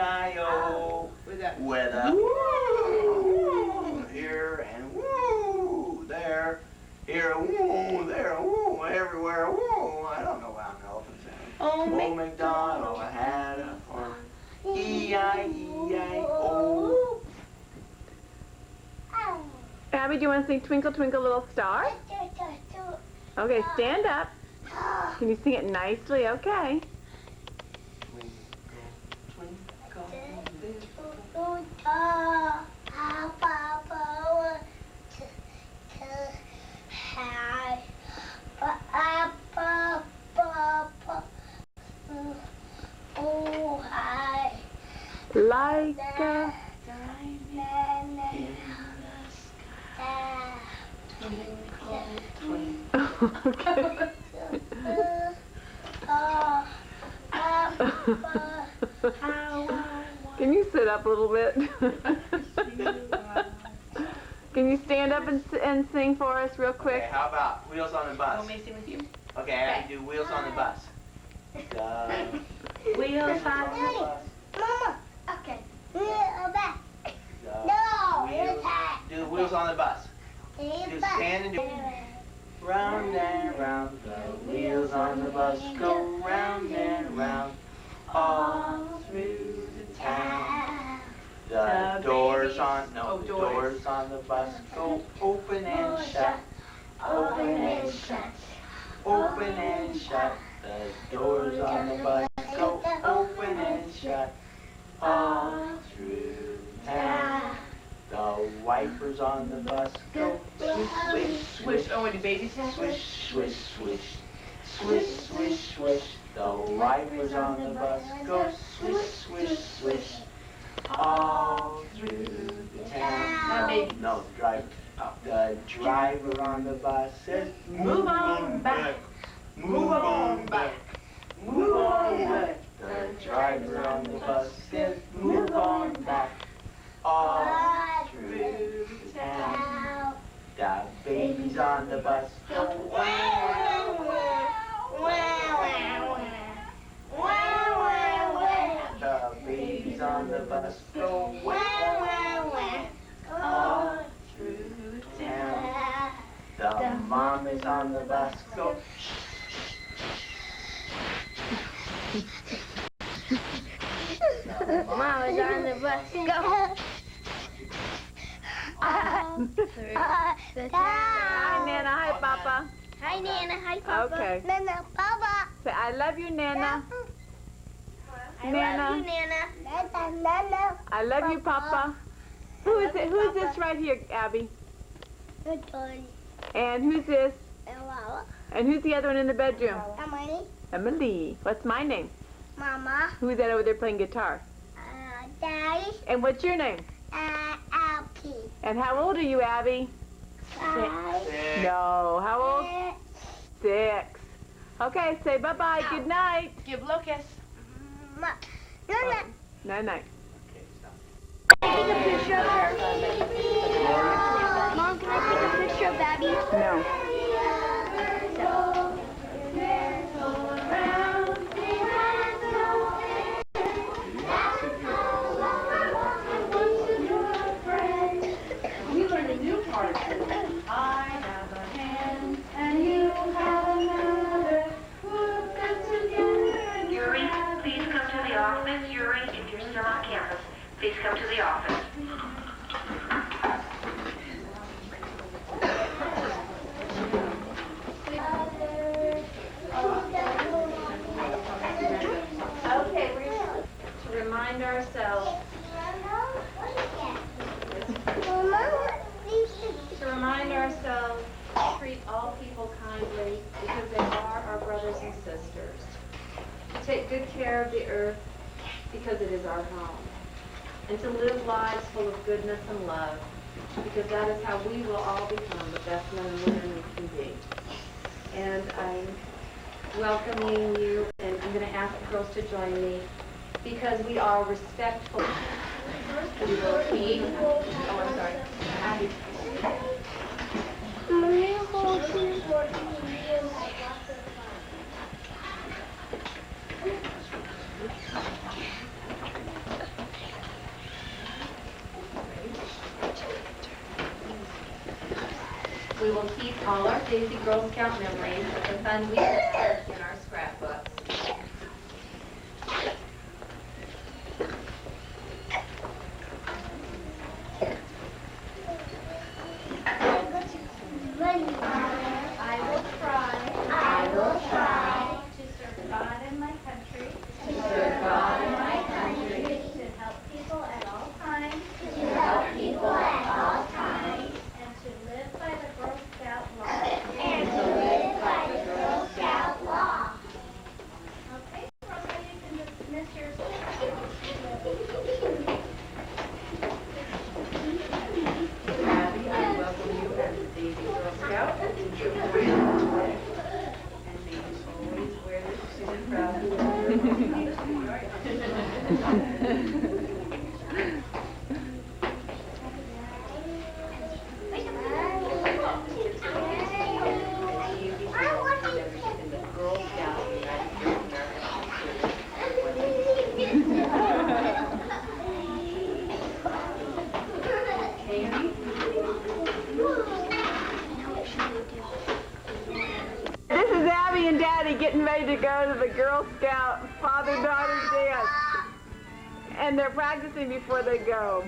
With that. With a woo here and woo there. Here a woo, there a woo, everywhere a woo. I don't know how an elephant sounds. Oh, MacDonald had a farm. E-I-E-I-O. Abby, do you want to sing Twinkle Twinkle Little Star? Okay, stand up. Can you sing it nicely? Okay. Like a... Okay. Can you sit up a little bit? Can you stand up and sing for us real quick? Okay, how about Wheels on the Bus? Want me to sing with you? Okay, I have to do Wheels on the Bus. Wheels on the bus. Okay. Do Wheels on the Bus. Do stand and do. Round and round, the wheels on the bus go round and round, all through the town. The doors on the bus go open and shut, open and shut, open and shut. The doors on the bus go open and shut, all through town. The wipers on the bus go swish, swish, swish. Oh, and the baby says Swish, swish, swish, swish, swish, swish. The wipers on the bus go swish, swish, swish, all through the town. No, the driver. The driver on the bus says, move on back, move on back, move on back. The driver on the bus says, move on back, all through the town. The babies on the bus go wow, wow, wow, wow, wow. The babies on the bus go wow, wow, wow, all through town. The mommies on the bus go Mama's on the bus. Go. Hi, Nana. Hi, Papa. Hi, Nana. Hi, Papa. Okay. Nana, Papa. Say, I love you, Nana. I Nana. love you, Nana. Nana. I love you, Papa. Who is it? Who's this right here, Abby? Good boy. And who's this? Hello. And who's the other one in the bedroom? Emily. Emily. What's my name? Mama. Who's that over there playing guitar? Daddy. And what's your name? Alpi. And how old are you, Abby? 6. No. How old? 6. Okay, say bye-bye. Good night. give Lucas. Nana. Night-night. Can I take a picture of her? Mom, can I take a picture of Abby? No. Please come to the office. Okay, to remind ourselves. To remind ourselves to treat all people kindly because they are our brothers and sisters. To take good care of the earth because it is our home. And to live lives full of goodness and love, because that is how we will all become the best men and women we can be. And I'm welcoming you and going to ask the girls to join me because we are respectful. We will keep. Oh, I'm sorry. Abby. We will keep all our Daisy Girl Scout memories of the fun we had in our scrapbooks. I will try to serve God and my country, to help people at all times, and to live by the Girl Scout law. Okay, Rosa, you can dismiss your Abby, I welcome you as a Daisy Girl Scout. And may you always wear this suit and proud. This is Abby and Daddy getting ready to go to the Girl Scout father-daughter dance. And they're practicing before they go.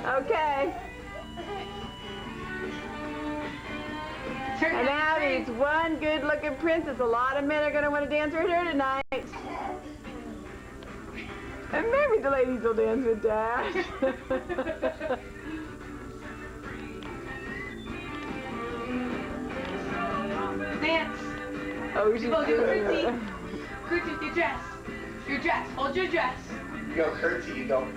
Okay. And Abby's one good-looking princess. A lot of men are going to want to dance with her tonight. And maybe the ladies will dance with Dad. Dance. Oh, she's Oh, do doing curtsy. it. Curtsy with your dress. Your dress. Hold your dress. You go curtsy, you go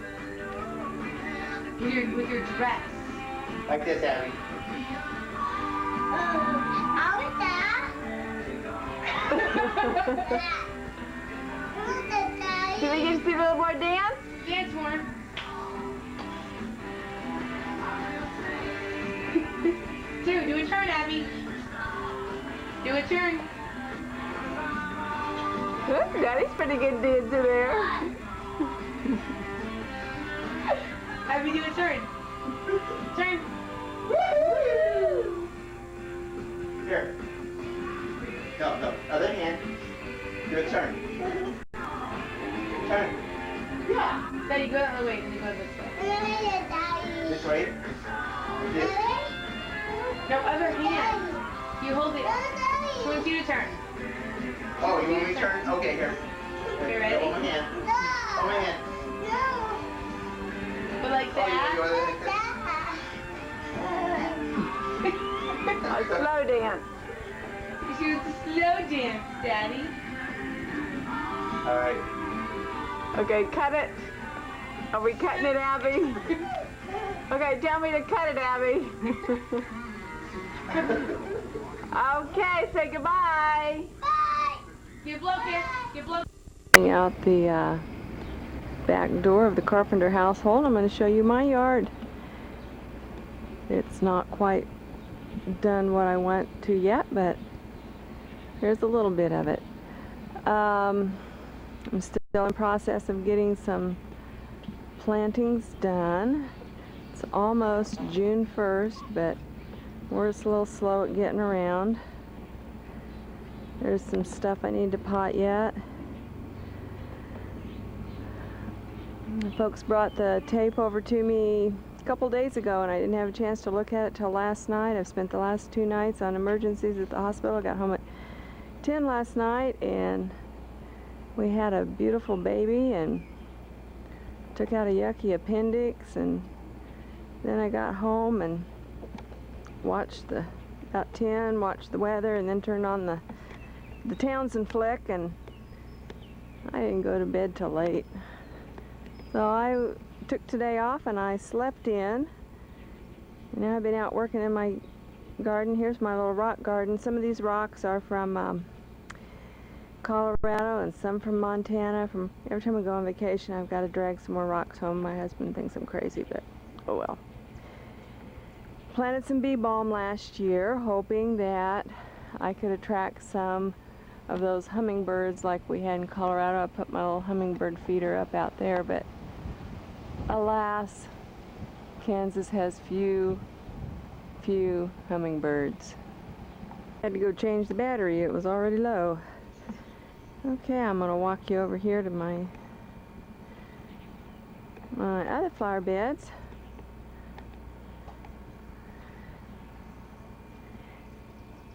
With your dress. like this, Abby. Can we get to see a little more dance? Dance more. Do a turn, Abby. Do a turn. Daddy's pretty good dancer there. Abby, do a turn. Turn. Here. No, other hand. Do a turn. Turn. Yeah. Daddy, go the other way. Then you go this way. This way. This. No, other hand. You hold it. She wants you to turn. Oh, you want me to turn? Okay, here. Okay, ready? Hold my hand. Hold my hand. But like Oh, you that. want to go like this? Slow dance. She wants to slow dance, Daddy. All right. Okay, cut it. Are we cutting it, Abby? Okay, tell me to cut it, Abby. Okay, say goodbye. Give blow kiss. Give blow. Out the back door of the Carpenter household. I'm going to show you my yard. It's not quite done what I want to yet, but here's a little bit of it. I'm still in the process of getting some plantings done. It's almost June 1st, but we're just a little slow at getting around. There's some stuff I need to pot yet. The folks brought the tape over to me a couple days ago, and I didn't have a chance to look at it till last night. I've spent the last 2 nights on emergencies at the hospital. I got home at 10 last night, and we had a beautiful baby and took out a yucky appendix, and then I got home and watched about 10, watched the weather, and then turned on the Townsend flick, and I didn't go to bed till late. So I took today off and I slept in. Now I've been out working in my garden. Here's my little rock garden. Some of these rocks are from Colorado and some from Montana. From every time we go on vacation, I've got to drag some more rocks home. My husband thinks I'm crazy, but oh well. Planted some bee balm last year, hoping that I could attract some of those hummingbirds like we had in Colorado. I put my little hummingbird feeder up out there, but alas, Kansas has few hummingbirds. I had to go change the battery. It was already low. Okay, I'm going to walk you over here to my other flower beds.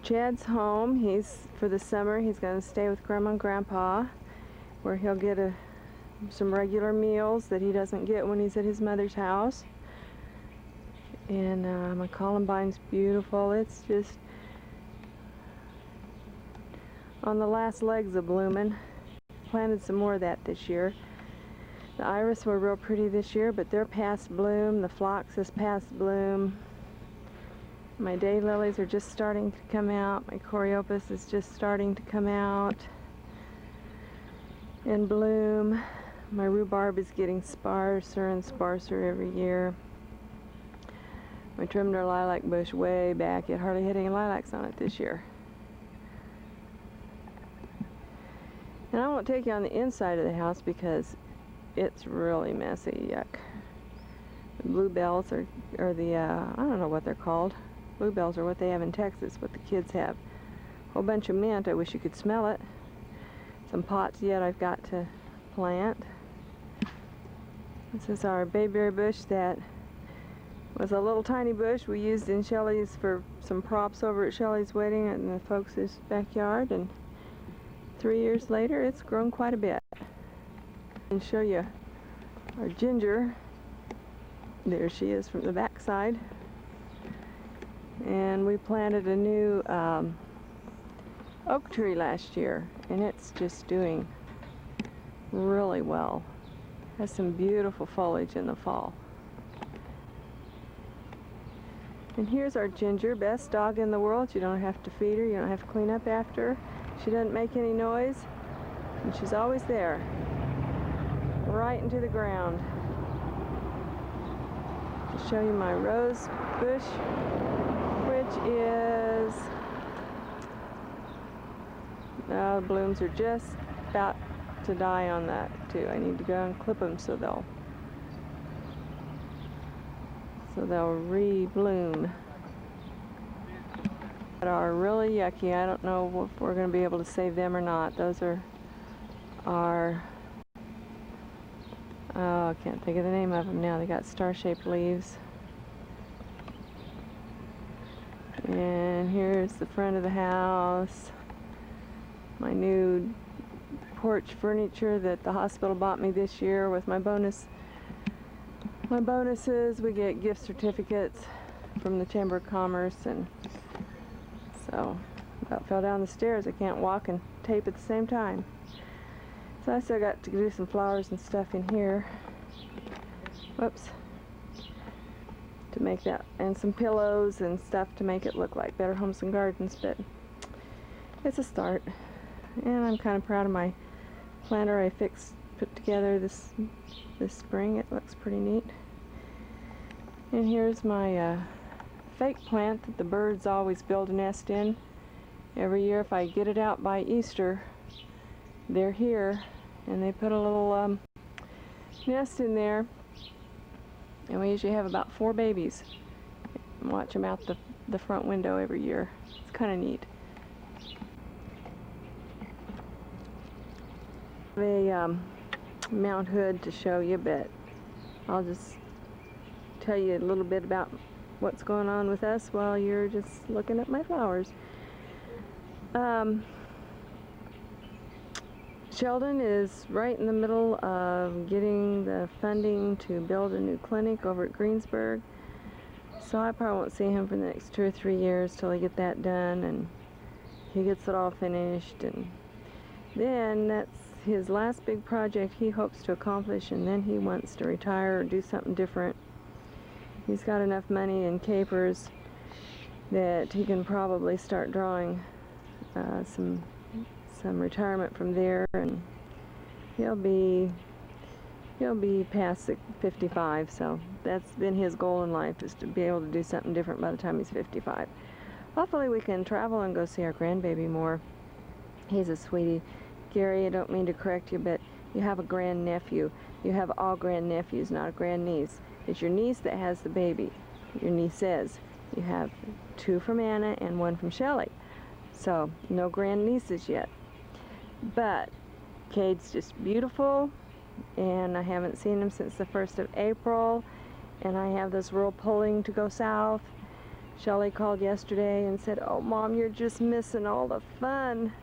Chad's home. For the summer, he's going to stay with Grandma and Grandpa, where he'll get some regular meals that he doesn't get when he's at his mother's house. And my columbine's beautiful. It's just on the last legs of blooming. Planted some more of that this year. The iris were real pretty this year, but they're past bloom. The phlox is past bloom. My daylilies are just starting to come out. My coreopus is just starting to come out and bloom. My rhubarb is getting sparser and sparser every year. I trimmed our lilac bush way back. It hardly had any lilacs on it this year. And I won't take you on the inside of the house because it's really messy. Yuck. The bluebells are the, I don't know what they're called. Bluebells are what they have in Texas, what the kids have. A whole bunch of mint. I wish you could smell it. Some pots yet I've got to plant. This is our bayberry bush that was a little tiny bush we used in Shelley's for some props over at Shelley's wedding in the folks' backyard, and 3 years later it's grown quite a bit. And show you our ginger. There she is from the back side. And we planted a new oak tree last year, and it's just doing really well. Has some beautiful foliage in the fall. And here's our Ginger, best dog in the world. You don't have to feed her, you don't have to clean up after her. She doesn't make any noise, and she's always there, right into the ground. To show you my rose bush, which is, the blooms are just about to die on that too. I need to go and clip them so they'll re-bloom. That are really yucky. I don't know if we're going to be able to save them or not. Those are our, oh, I can't think of the name of them now. They got star-shaped leaves. And here's the front of the house. My new porch furniture that the hospital bought me this year with my bonus. My bonuses, we get gift certificates from the Chamber of Commerce, and so about fell down the stairs. I can't walk and tape at the same time. So I still got to do some flowers and stuff in here. Whoops. To make that, and some pillows and stuff to make it look like Better Homes and Gardens, but it's a start. And I'm kind of proud of my planter I put together this spring. It looks pretty neat. And here's my fake plant that the birds always build a nest in. Every year if I get it out by Easter, they're here, and they put a little nest in there, and we usually have about 4 babies. Watch them out the front window every year. It's kind of neat. A Mount Hood to show you, but I'll just tell you a little bit about what's going on with us while you're just looking at my flowers. Sheldon is right in the middle of getting the funding to build a new clinic over at Greensburg, so I probably won't see him for the next 2 or 3 years till I get that done and he gets it all finished, and then that's his last big project he hopes to accomplish, and then he wants to retire or do something different. He's got enough money in capers that he can probably start drawing some some retirement from there, and he'll be past 55, so that's been his goal in life, is to be able to do something different by the time he's 55. Hopefully we can travel and go see our grandbaby more. He's a sweetie. Gary, I don't mean to correct you, but you have a grandnephew. You have all grandnephews, not a grandniece. It's your niece that has the baby. Your niece says. You have 2 from Anna and 1 from Shelley. So, no grandnieces yet. But Cade's just beautiful, and I haven't seen him since the 1st of April, and I have this real pulling to go south. Shelley called yesterday and said, "Oh, Mom, you're just missing all the fun.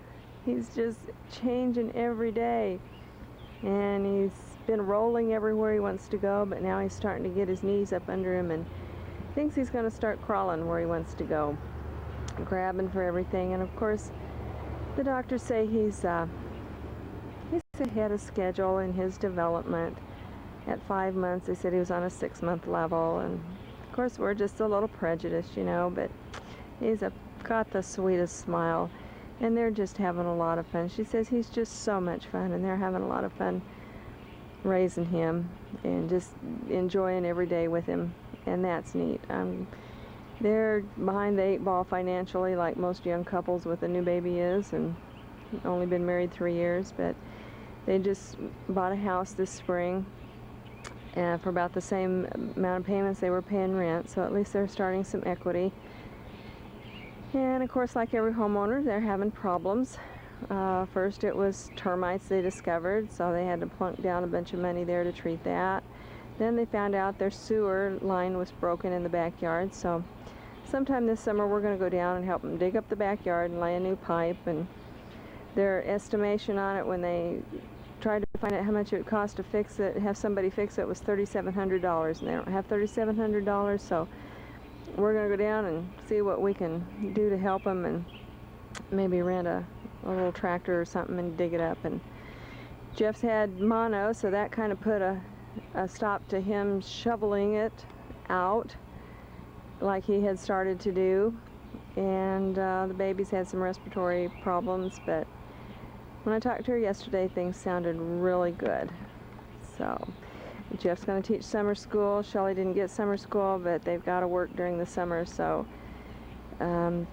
He's just changing every day." And he's been rolling everywhere he wants to go, but now he's starting to get his knees up under him and thinks he's going to start crawling where he wants to go, grabbing for everything. And of course, the doctors say he's ahead of schedule in his development. At 5 months, they said he was on a 6-month level, and of course we're just a little prejudiced, you know, but he's got the sweetest smile, and they're just having a lot of fun. She says he's just so much fun, and they're having a lot of fun raising him and just enjoying every day with him, and that's neat. They're behind the 8 ball financially, like most young couples with a new baby is, and only been married 3 years, but they just bought a house this spring for about the same amount of payments they were paying rent, so at least they're starting some equity. And of course, like every homeowner, they're having problems. First it was termites they discovered, so they had to plunk down a bunch of money there to treat that. Then they found out their sewer line was broken in the backyard, so sometime this summer we're going to go down and help them dig up the backyard and lay a new pipe. And their estimation on it when they tried to find out how much it would cost to fix it, have somebody fix it, was $3,700, and they don't have $3,700, so we're going to go down and see what we can do to help them, and maybe rent a little tractor or something and dig it up. And Jeff's had mono, so that kind of put a stop to him shoveling it out like he had started to do. And the baby's had some respiratory problems, but when I talked to her yesterday, things sounded really good. So Jeff's going to teach summer school. Shelley didn't get summer school, but they've got to work during the summer, so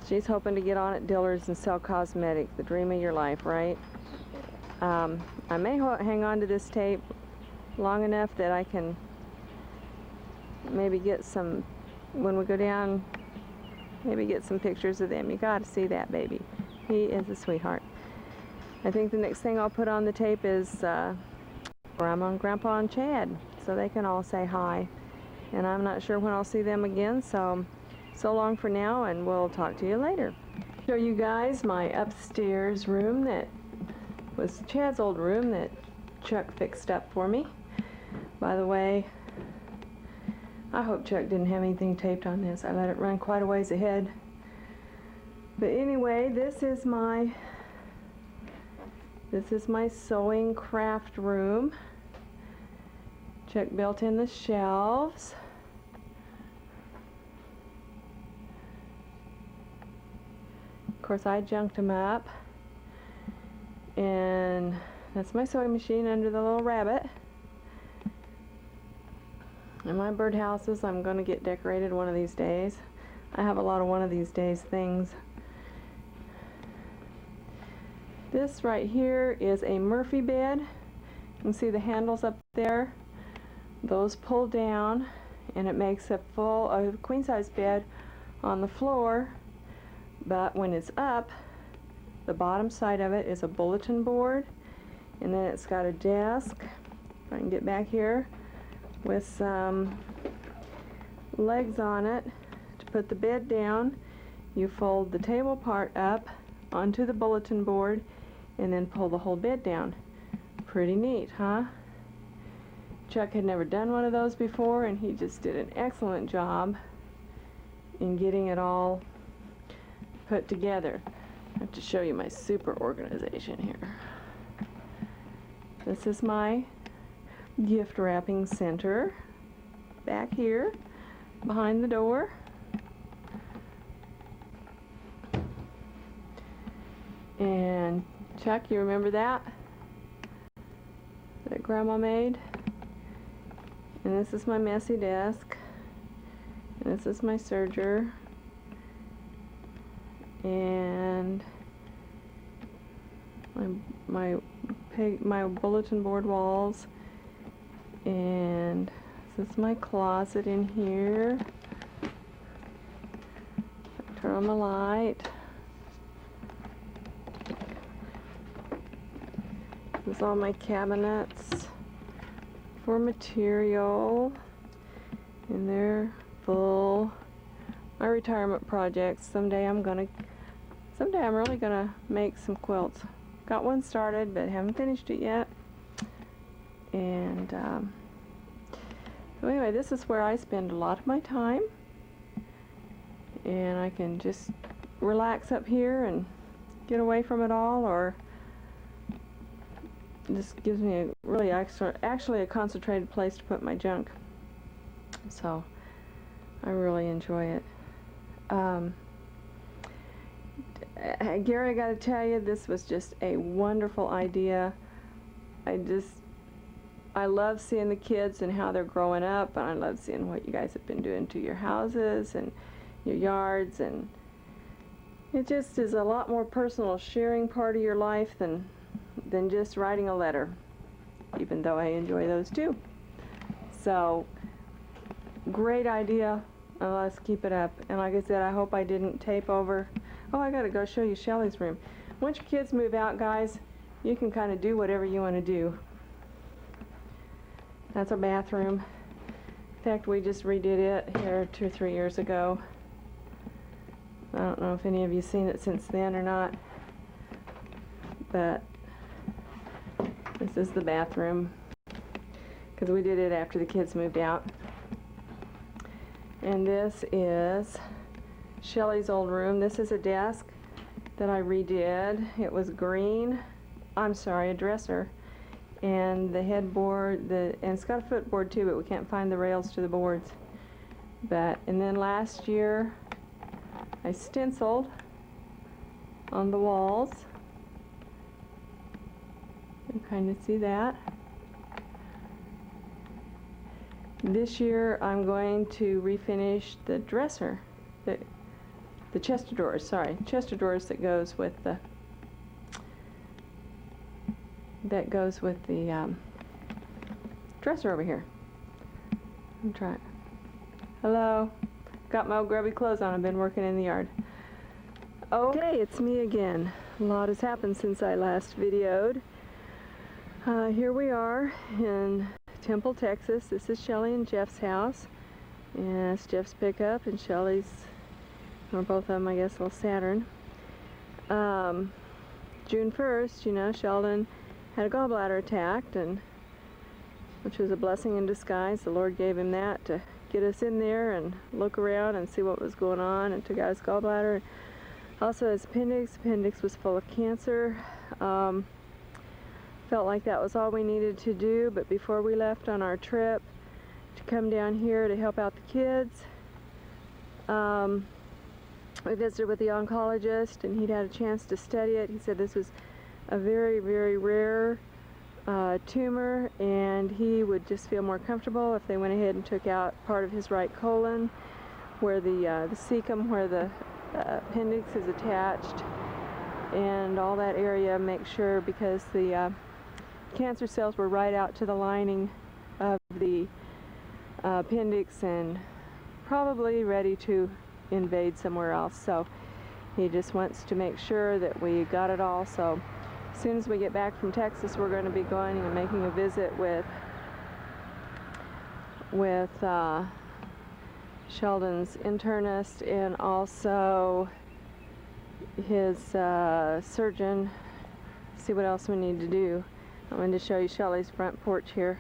she's hoping to get on at Dillard's and sell cosmetic. The dream of your life, right? I may hang on to this tape long enough that I can maybe get some, when we go down, maybe get some pictures of them. You got to see that baby. He is a sweetheart. I think the next thing I'll put on the tape is Grandma and Grandpa and Chad, so they can all say hi. And I'm not sure when I'll see them again, so long for now, and we'll talk to you later. Show you guys my upstairs room that was Chad's old room that Chuck fixed up for me. By the way, I hope Chuck didn't have anything taped on this. I let it run quite a ways ahead. But anyway, this is my sewing craft room. Chuck built in the shelves. Of course, I junked them up. And that's my sewing machine under the little rabbit. And my birdhouses, I'm going to get decorated one of these days. I have a lot of one of these days things. This right here is a Murphy bed. You can see the handles up there. Those pull down, and it makes a queen-size bed on the floor. But when it's up, the bottom side of it is a bulletin board, and then it's got a desk, if I can get back here, with some legs on it to put the bed down. You fold the table part up onto the bulletin board and then pull the whole bed down. Pretty neat, huh? Chuck had never done one of those before, and he just did an excellent job in getting it all put together. I have to show you my super organization here. This is my gift wrapping center back here behind the door. And Chuck, you remember that? That Grandma made? And this is my messy desk. And this is my serger. And my bulletin board walls. And this is my closet in here. Turn on the light. This is all my cabinets for material. And they're full. My retirement projects. Someday I'm really gonna make some quilts. Got one started, but haven't finished it yet. And so anyway, this is where I spend a lot of my time. And I can just relax up here and get away from it all, or this gives me a really actually a concentrated place to put my junk. So I really enjoy it. Gary, I gotta tell you, this was just a wonderful idea. I love seeing the kids and how they're growing up, and I love seeing what you guys have been doing to your houses and your yards, and it just is a lot more personal sharing part of your life than just writing a letter, even though I enjoy those too. So great idea. Let's keep it up. And like I said, I hope I didn't tape over. Oh, I gotta go show you Shelly's room. Once your kids move out, guys, you can kind of do whatever you want to do. That's our bathroom. In fact, we just redid it here 2 or 3 years ago. I don't know if any of you seen it since then or not, but this is the bathroom, because we did it after the kids moved out. And this is Shelly's old room. This is a desk that I redid. It was green. I'm sorry, a dresser. And the headboard, and it's got a footboard too, but we can't find the rails to the boards. And then last year, I stenciled on the walls. You can kind of see that. This year I'm going to refinish the dresser, the chest of drawers, chest of drawers that goes with the dresser over here. I'm trying. Hello. Got my old grubby clothes on. I've been working in the yard. Okay, it's me again. A lot has happened since I last videoed. Here we are in Temple, Texas. This is Shelly and Jeff's house. And it's Jeff's pickup, and Shelly's, or both of them, I guess, little Saturn. June 1st, you know, Sheldon had a gallbladder attack, which was a blessing in disguise. The Lord gave him that to get us in there and look around and see what was going on, and took out his gallbladder. Also his appendix was full of cancer. Felt like that was all we needed to do, but before we left on our trip to come down here to help out the kids, we visited with the oncologist, and he'd had a chance to study it. He said this was a very, very rare tumor, and he would just feel more comfortable if they went ahead and took out part of his right colon, where the cecum, where the appendix is attached, and all that area. Make sure, because the cancer cells were right out to the lining of the appendix and probably ready to invade somewhere else. So he just wants to make sure that we got it all. So as soon as we get back from Texas, we're going to be going and making a visit with Sheldon's internist, and also his surgeon. See what else we need to do. I'm going to show you Shelly's front porch here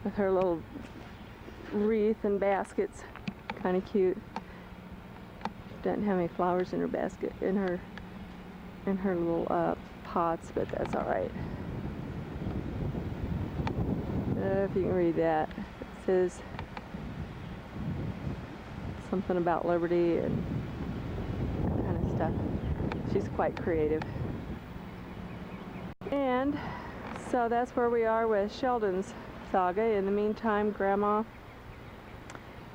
with her little wreath and baskets. Kind of cute. She doesn't have any flowers in her basket, in her little pots, but that's all right. If you can read that, it says something about liberty and that kind of she's quite creative. And so that's where we are with Sheldon's saga. In the meantime, Grandma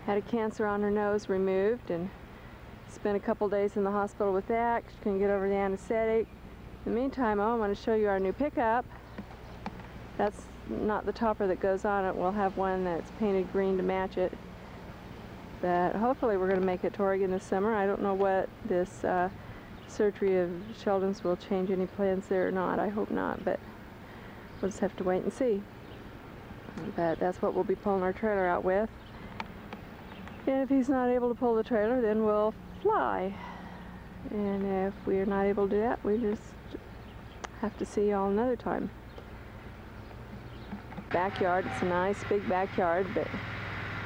had a cancer on her nose removed and spent a couple days in the hospital with that. She couldn't get over the anesthetic. In the meantime, I want to show you our new pickup. That's not the topper that goes on it. We'll have one that's painted green to match it. But hopefully we're going to make it to Oregon this summer. I don't know what this surgery of Sheldon's will change any plans there or not. I hope not, but we'll just have to wait and see. But that's what we'll be pulling our trailer out with. And if he's not able to pull the trailer, then we'll fly. And if we're not able to do that, we just have to see y'all another time. Backyard, it's a nice big backyard, but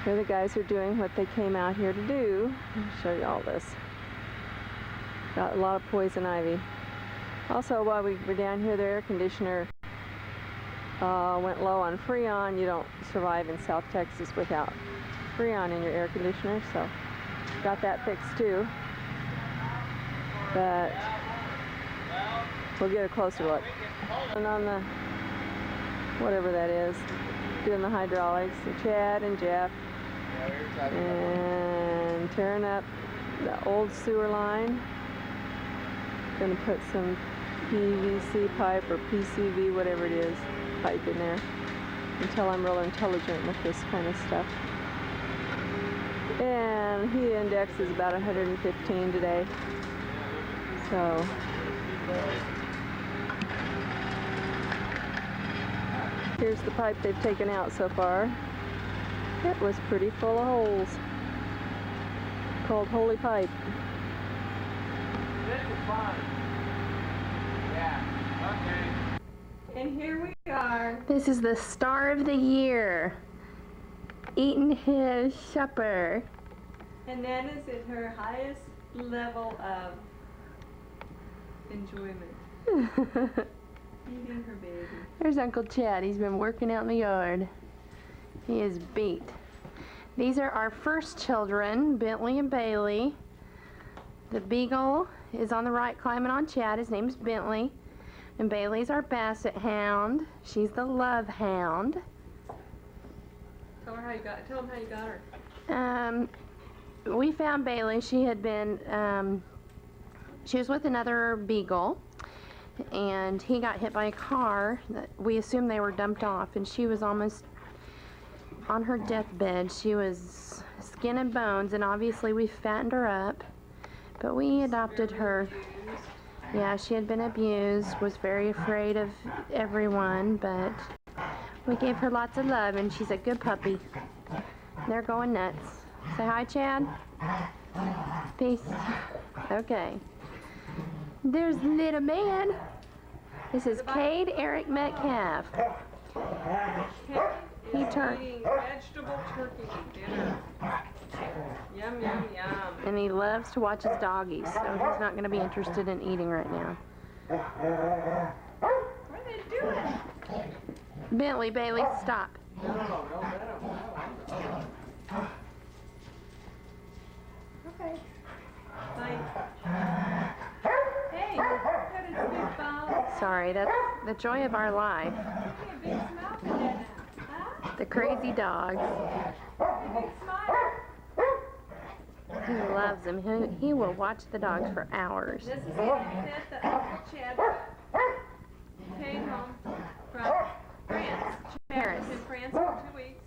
here the guys are doing what they came out here to do. I'll show you all this. Got a lot of poison ivy. Also, while we were down here, the air conditioner went low on Freon. You don't survive in South Texas without Freon in your air conditioner, so got that fixed too. But we'll get a closer look. And on the, whatever that is, doing the hydraulics, so Chad and Jeff, and tearing up the old sewer line. Gonna put some PVC pipe or PCV, whatever it is, pipe in there until I'm real intelligent with this kind of stuff. And heat index is about 115 today. So here's the pipe they've taken out so far. It was pretty full of holes. Called Holy Pipe. This is fun. Yeah, okay. And here we are. This is the star of the year, eating his supper. And that is at her highest level of enjoyment. Eating her baby. There's Uncle Chad. He's been working out in the yard. He is beat. These are our first children, Bentley and Bailey. The beagle is on the right climbing on Chad. His name's Bentley. And Bailey's our basset hound. She's the love hound. Tell them how you got her. We found Bailey. She had been, she was with another beagle, and he got hit by a car. We assumed they were dumped off, and she was almost on her deathbed. She was skin and bones, and obviously we fattened her up, but we adopted her. Yeah, she had been abused, was very afraid of everyone, but we gave her lots of love, and she's a good puppy. They're going nuts. Say hi, Chad. Peace. Okay. There's little man. This is Cade Eric Metcalf. He turned. Eating vegetable turkey dinner. Yum, yum, yum. And he loves to watch his doggies, so he's not going to be interested in eating right now. What are they doing? Bentley, Bailey, stop. Okay. Bye. Hey, got a big ball. Sorry, that's the joy of our life. A big smile for that. Huh? The crazy dogs. A big smile. He loves them. He will watch the dogs for hours. This is the outfit that Uncle Chad came home from France. Chad was in France for 2 weeks.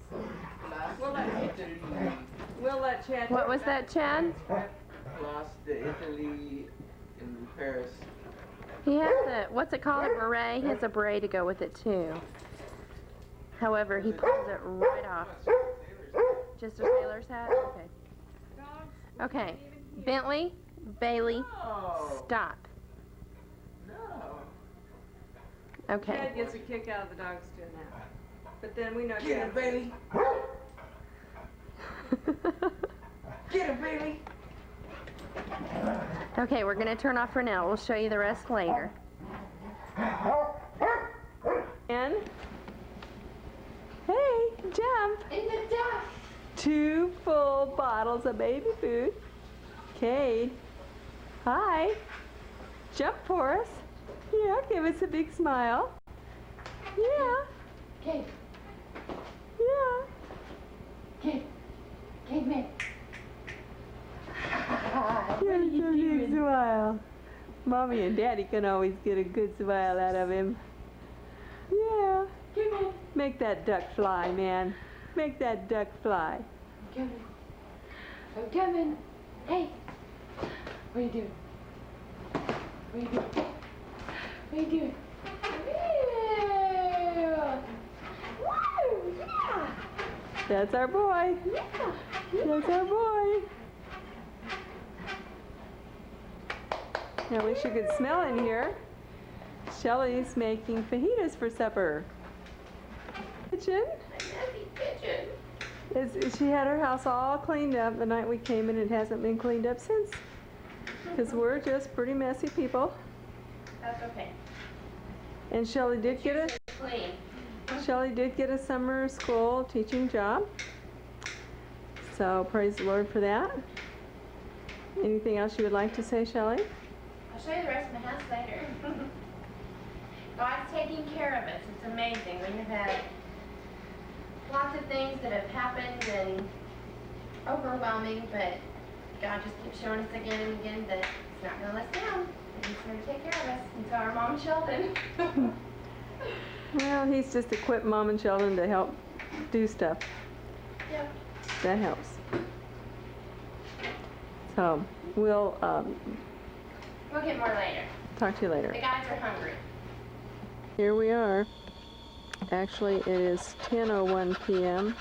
We'll let Chad. What was that, Chad? Plus the Italy in Paris. He has a, what's it called, a beret? He has a beret to go with it, too. However, he pulls it right off. Just a sailor's hat? Okay. Okay. Bentley, Bailey, stop. No. Okay. Chad gets a kick out of the dogs doing that. But then we know Get him, Chad. Bailey. Get him, Bailey. Okay, we're going to turn off for now. We'll show you the rest later. And hey, jump! In the duck. 2 full bottles of baby food. Cade. Hi. Jump for us. Yeah, give us a big smile. Yeah. Okay. Yeah. Okay. Okay, man. Give us a big smile. Mommy and Daddy can always get a good smile out of him. Yeah. Come on. Make that duck fly, man. Make that duck fly. I'm coming. I'm coming. Hey. What are you doing? What are you doing? What are you doing? Woo! Yeah! That's our boy. Yeah! That's our boy. I wish you could smell in here. Shelly's making fajitas for supper. Kitchen. She had her house all cleaned up the night we came in. It hasn't been cleaned up since. Because we're just pretty messy people. That's okay. And Shelly did get a summer school teaching job. So praise the Lord for that. Anything else you would like to say, Shelly? I'll show you the rest of my house later. God's taking care of us. It's amazing. We have had lots of things that have happened and overwhelming, but God just keeps showing us again and again that He's not going to let us down. And He's going to take care of us. And so our mom, Sheldon. Well, He's just equipped Mom and Sheldon to help do stuff. Yep. That helps. So we'll We'll get more later. talk to you later. The guys are hungry. Here we are. Actually, it is 10:01 p.m.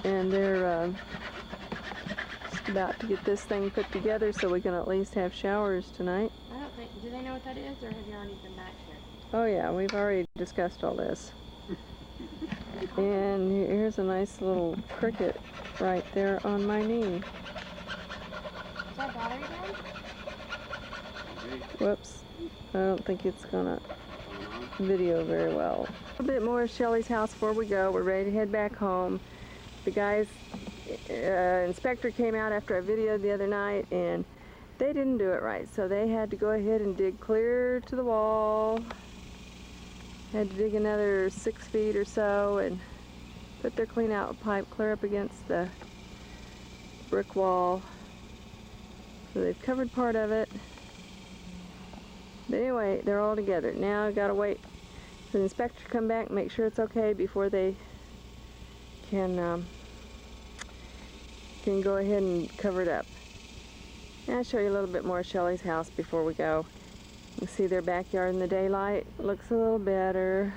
and they're just about to get this thing put together so we can at least have showers tonight. I don't think, do they know what that is, or have you already been back here? Oh yeah, we've already discussed all this. And here's a nice little cricket right there on my knee. Is that battery down? Whoops. I don't think it's gonna video very well. A bit more of Shelly's house before we go. We're ready to head back home. The guys, inspector came out after I videoed the other night and they didn't do it right. So they had to go ahead and dig clear to the wall. Had to dig another 6 feet or so and put their clean out pipe clear up against the brick wall. So they've covered part of it. But anyway, they're all together. Now I've got to wait for the inspector to come back and make sure it's okay before they can go ahead and cover it up. And I'll show you a little bit more of Shelly's house before we go. You can see their backyard in the daylight. Looks a little better.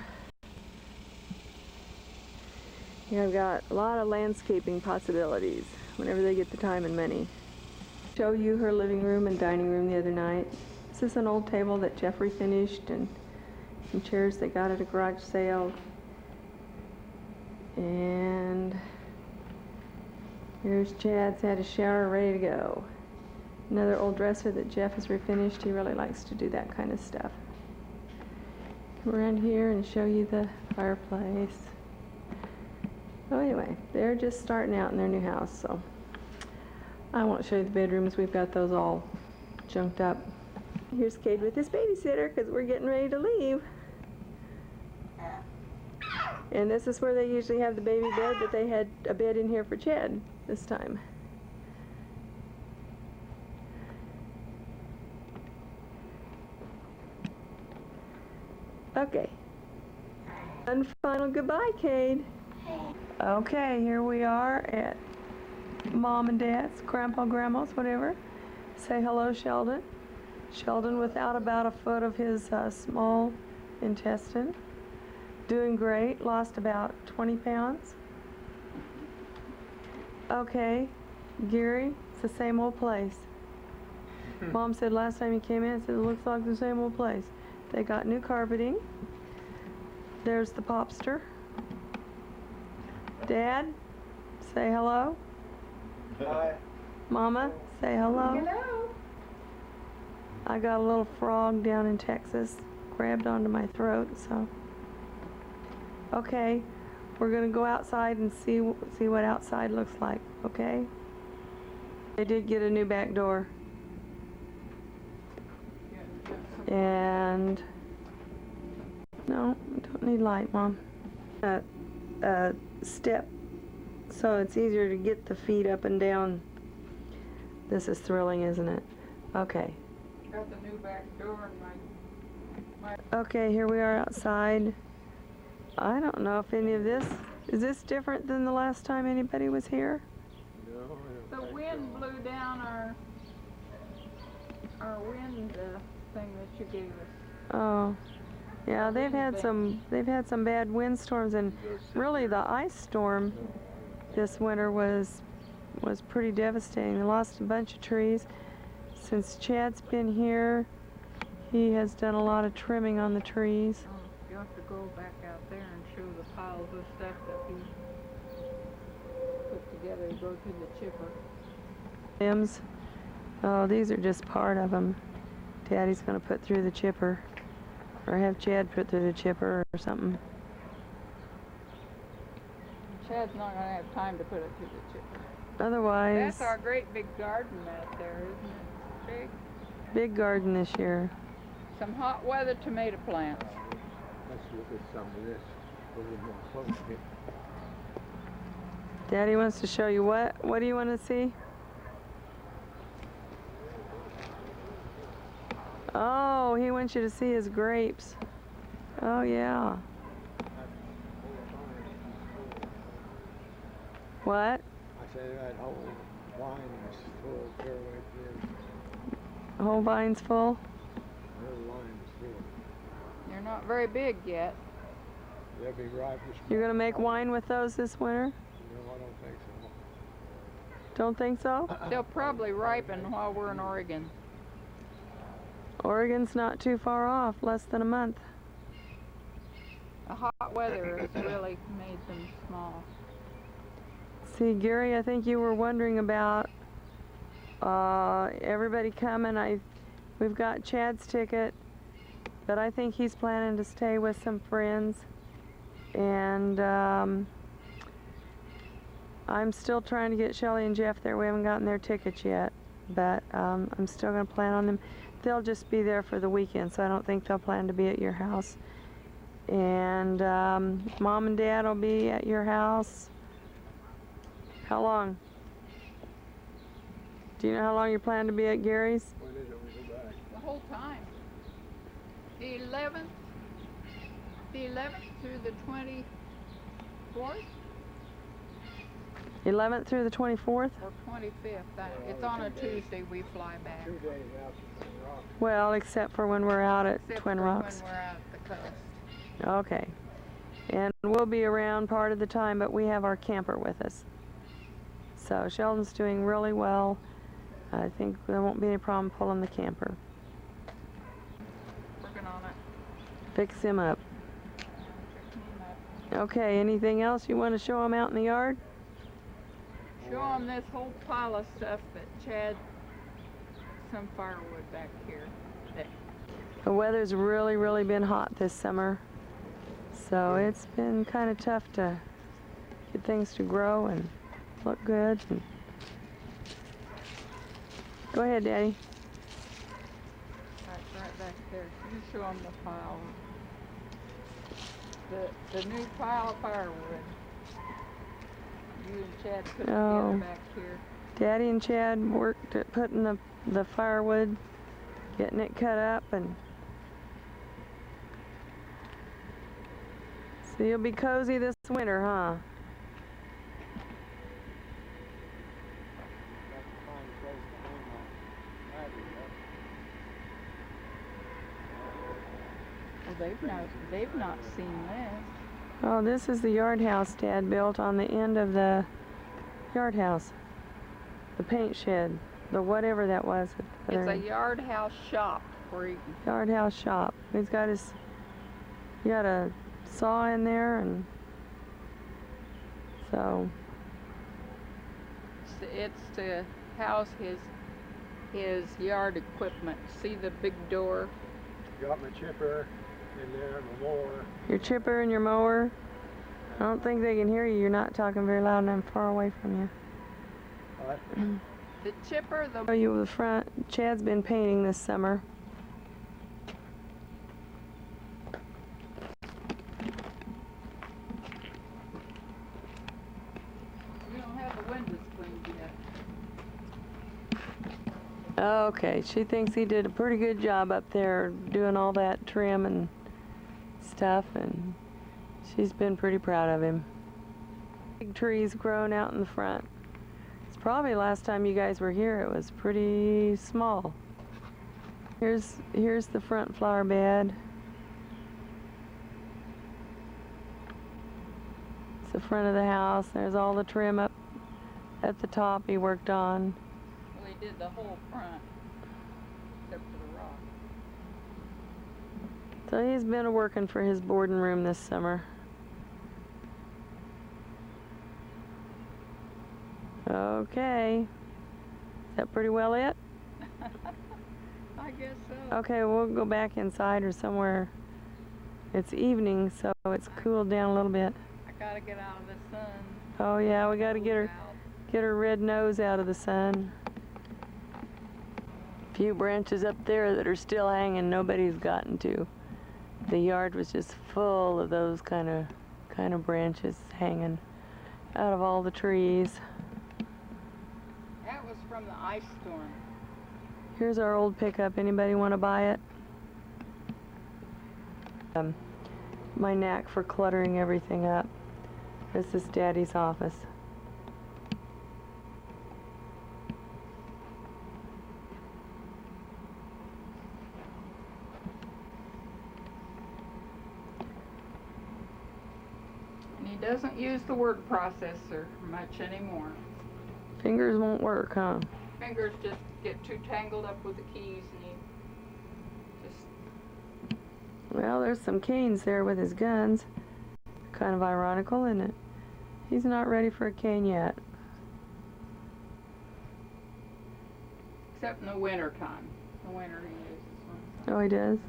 Yeah, I've got a lot of landscaping possibilities whenever they get the time and money. Show you her living room and dining room the other night. This is an old table that Jeffrey finished and some chairs they got at a garage sale. And here's Chad's had a shower ready to go. Another old dresser that Jeff has refinished. He really likes to do that kind of stuff. Come around here and show you the fireplace. So anyway, they're just starting out in their new house, so I won't show you the bedrooms. We've got those all junked up. Here's Cade with his babysitter because we're getting ready to leave. And this is where they usually have the baby bed, but they had a bed in here for Chad this time. Okay. And final goodbye, Cade. Okay, here we are at Mom and Dad's, Grandpa, Grandma's, whatever. Say hello, Sheldon. Sheldon without about a foot of his small intestine. Doing great, lost about 20 pounds. Okay, Gary, it's the same old place. Mom said last time he came in, said it looks like the same old place. They got new carpeting. There's the popster. Dad, say hello. Hi. Mama, say hello. Hello. I got a little frog down in Texas, grabbed onto my throat, so. Okay, we're gonna go outside and see what outside looks like, okay? They did get a new back door. And no, I don't need light, Mom. A step so it's easier to get the feet up and down. This is thrilling, isn't it? Okay. Got the new back door in my Okay, here we are outside. I don't know if any of this, is this different than the last time anybody was here? No. The wind blew down our wind thing that you gave us. Oh. Yeah, they've had some bad windstorms, and really the ice storm this winter was pretty devastating. They lost a bunch of trees. Since Chad's been here, he has done a lot of trimming on the trees. Oh, you have to go back out there and show the piles of stuff that he put together to go through the chipper. Limbs. Oh, these are just part of them. Daddy's going to put through the chipper. Or have Chad put through the chipper or something. Chad's not going to have time to put it through the chipper. Otherwise... That's our great big garden out there, isn't it? Big garden this year. Some hot weather tomato plants. Let's look at some of this a little more closely. Daddy wants to show you what? What do you want to see? Oh, he wants you to see his grapes. Oh, yeah. What? I said that whole vine is full clear away through. The whole vine's full? The whole line is full. They're not very big yet. They'll be ripe this You're going to make wine with those this winter? No, I don't think so. Don't think so? They'll probably ripen while we're in Oregon. Oregon's not too far off, less than a month. The hot weather has really made them small. See, Gary, I think you were wondering about everybody coming. We've got Chad's ticket, but I think he's planning to stay with some friends. And I'm still trying to get Shelley and Jeff there. We haven't gotten their tickets yet, but I'm still going to plan on them. They'll just be there for the weekend, so I don't think they'll plan to be at your house. And Mom and Dad will be at your house. How long? Do you know how long you plan to be at Gary's? When is it we go back? The whole time. The 11th through the 24th 11th through the 24th? or 25th. It's on a Tuesday we fly back. 2 days out to Twin Rocks. Well, except for when we're out at Except Twin for Rocks. when we're out at the coast. Okay. And we'll be around part of the time, but we have our camper with us. So Sheldon's doing really well. I think there won't be any problem pulling the camper. Working on it. Fix him up. Okay, anything else you want to show him out in the yard? Show them this whole pile of stuff that Chad, some firewood back here. The weather's really been hot this summer. So it's been kind of tough to get things to grow and look good. And go ahead, Daddy. Right back there. You show them the pile. The new pile of firewood. You and Chad put together back here. Daddy and Chad worked at putting the firewood, getting it cut up, and so you'll be cozy this winter, huh? Well, they've not seen this. Oh, this is the yard house Dad built on the end of the yard house. The paint shed, the whatever that was. It's a yard house shop where you yard house shop. He's got he got a saw in there, and so it's to house his yard equipment. See the big door? Got my chipper in there, my mower. Your chipper and your mower. I don't think they can hear you. You're not talking very loud, and I'm far away from you. What? The chipper, Show you the front. Chad's been painting this summer. Okay, she thinks he did a pretty good job up there doing all that trim and stuff, and she's been pretty proud of him. Big trees growing out in the front. It's probably last time you guys were here, it was pretty small. Here's the front flower bed. It's the front of the house. There's all the trim up at the top he worked on. Well, he did the whole front, except for the rock. So he's been working for his boarding room this summer. Okay. Is that pretty well it? I guess so. Okay, we'll go back inside or somewhere. It's evening, so it's cooled down a little bit. I gotta get out of the sun. Oh yeah, we gotta get her red nose out of the sun. A few branches up there that are still hanging nobody's gotten to. The yard was just full of those kind of branches hanging out of all the trees. That was from the ice storm. Here's our old pickup. Anybody want to buy it? My knack for cluttering everything up. This is Daddy's office. And he doesn't use the word processor much anymore. Fingers won't work, huh? Fingers just get too tangled up with the keys, and he just... Well, there's some canes there with his guns. Kind of ironical, isn't it? He's not ready for a cane yet. Except in the winter time. In the winter he uses one. Oh, he does?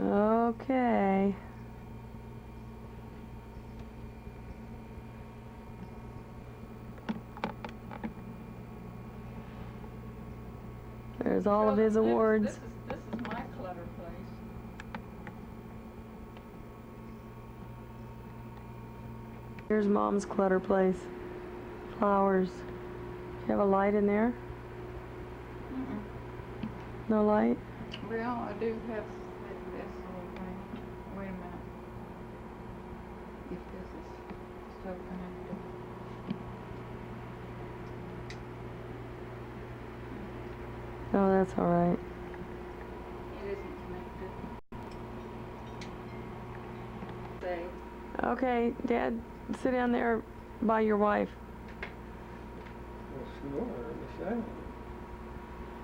Okay. There's all of his awards. This is my clutter place. Here's Mom's clutter place. Flowers. You have a light in there? No light? Well, I do have this little thing. Wait a minute. If this is still connected. No, that's all right. It isn't connected. Say. Okay, Dad, sit down there by your wife. Well, sure, Michelle.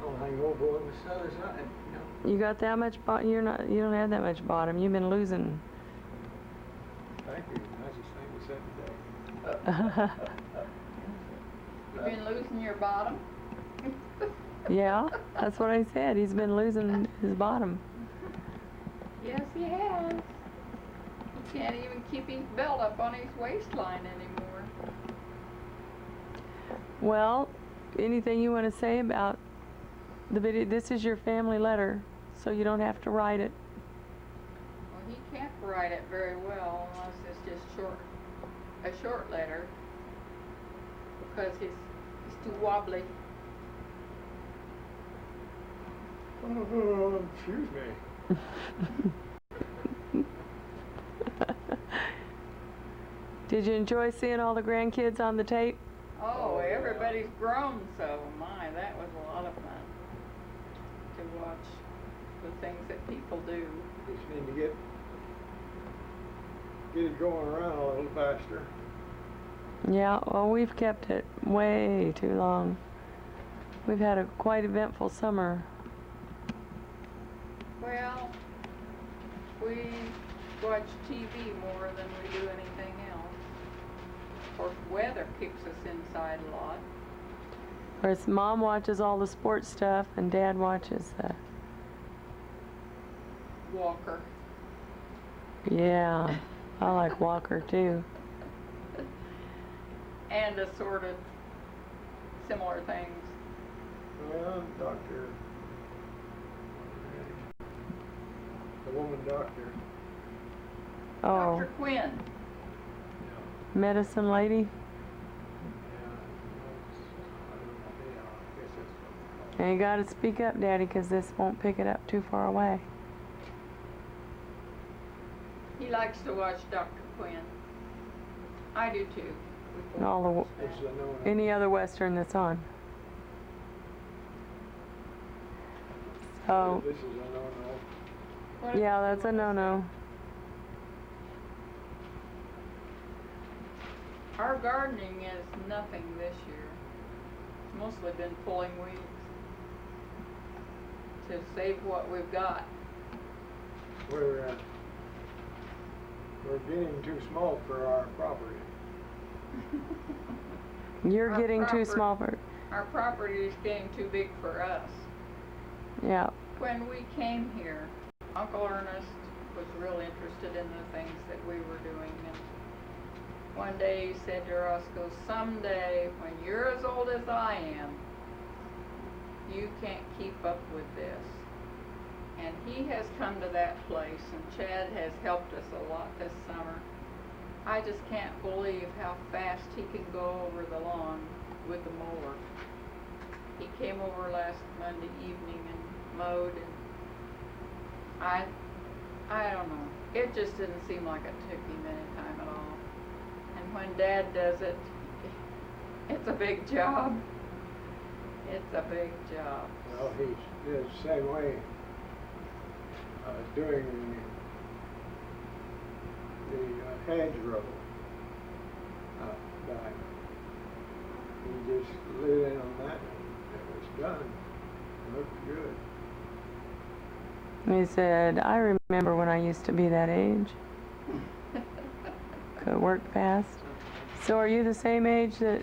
I'll hang over on the other side, you know. You got that much bottom? You don't have that much bottom. You've been losing. Thank you. That's the same as that today. You've been losing your bottom? Yeah, that's what I said. He's been losing his bottom. Yes, he has. He can't even keep his belt up on his waistline anymore. Well, anything you want to say about the video? This is your family letter, so you don't have to write it. Well, he can't write it very well unless it's just a short letter, because he's too wobbly. Oh, excuse me. Did you enjoy seeing all the grandkids on the tape? Oh, everybody's grown, so my, that was a lot of fun to watch the things that people do. Just need to get it going around a little faster. Yeah, well, we've kept it way too long. We've had a quite eventful summer. Well, we watch TV more than we do anything else. Of course, weather kicks us inside a lot. Of course, Mom watches all the sports stuff, and Dad watches the... Walker. Yeah, I like Walker, too. And assorted similar things. Well, doctor. The woman doctor. Oh, Dr. Quinn. medicine lady? Yeah. Now you gotta speak up, Daddy, because this won't pick it up too far away. He likes to watch Dr. Quinn. I do too. And all the any other Western that's on. So, This is a no-no. yeah, that's a no-no. Our gardening is nothing this year. It's mostly been pulling weeds to save what we've got. We're getting too small for our property. You're Our getting too small for. Our property is getting too big for us. Yeah. When we came here, Uncle Ernest was real interested in the things that we were doing. And one day he said to Roscoe, someday when you're as old as I am, you can't keep up with this. And he has come to that place, and Chad has helped us a lot this summer. I just can't believe how fast he can go over the lawn with the mower. He came over last Monday evening and mowed, and I don't know. It just didn't seem like it took him any time at all. And when Dad does it, it's a big job. It's a big job. Well, he's the same way doing the hedgerow back. He just lit in on that and it was done. It looked good. He said, I remember when I used to be that age. Could work fast. So are you the same age that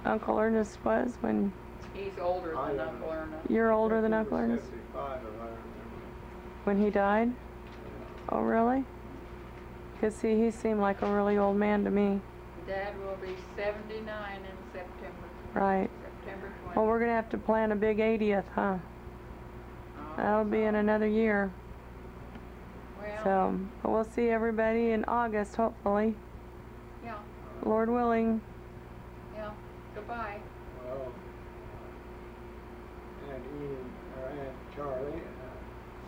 Uncle Ernest was when? He's older than Uncle Ernest. You're older than Uncle Ernest? 75, if I remember. When he died? Oh, really? Because, see, he seemed like a really old man to me. Dad will be 79 in September. Right. September 20th. Well, we're going to have to plan a big 80th, huh? That'll be in another year. Well, So, but we'll see everybody in August, hopefully. yeah, Lord willing. yeah. Goodbye. Well, Aunt Enid, or Aunt Charlie,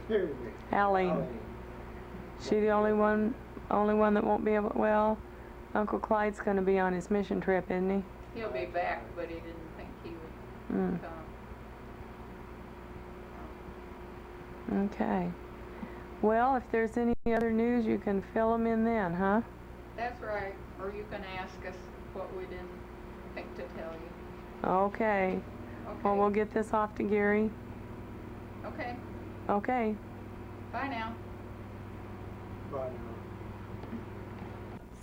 excuse me. Allie. She the only one that won't be able, well, Uncle Clyde's going to be on his mission trip, isn't he? He'll be back, but he didn't think he would come. Okay. Well, if there's any other news, you can fill them in then, huh? That's right. Or you can ask us what we didn't think to tell you. Okay. Okay. Well, we'll get this off to Gary. Okay. Okay. Bye now. But,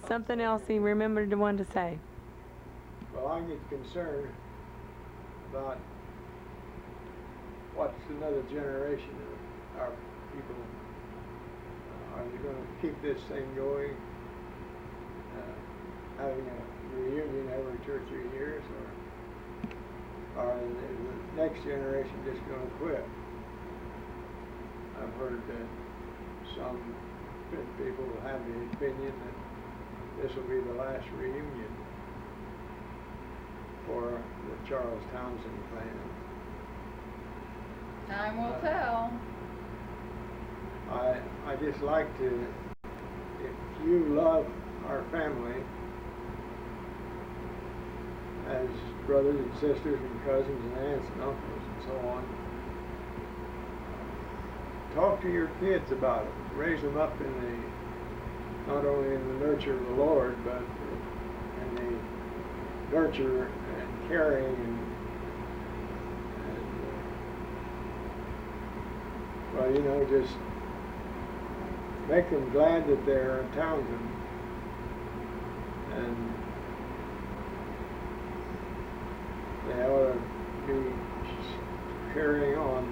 Something else he remembered to want to say. well, I get concerned about what's another generation of our people. Are they going to keep this thing going, having a reunion every 2 or 3 years, or is the next generation just going to quit? I've heard that some people have the opinion that this will be the last reunion for the Charles Townsend clan. Time will tell. I just like to, if you love our family as brothers and sisters and cousins and aunts and uncles and so on, talk to your kids about it. Raise them up in the, not only in the nurture of the Lord, but in the nurture and caring and well, you know, just make them glad that they're in Townsend, and they ought to be carrying on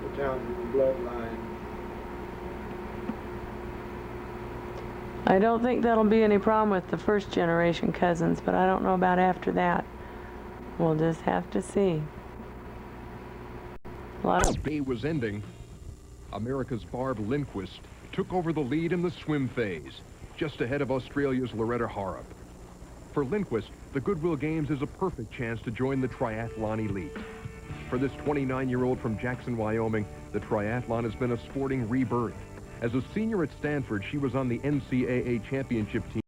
the Townsend bloodline. I don't think that'll be any problem with the first generation cousins, but I don't know about after that. We'll just have to see. Day was ending. America's Barb Lindquist took over the lead in the swim phase, just ahead of Australia's Loretta Harrop. For Lindquist, the Goodwill Games is a perfect chance to join the triathlon elite. For this 29-year-old from Jackson, Wyoming, the triathlon has been a sporting rebirth. As a senior at Stanford, she was on the NCAA championship team.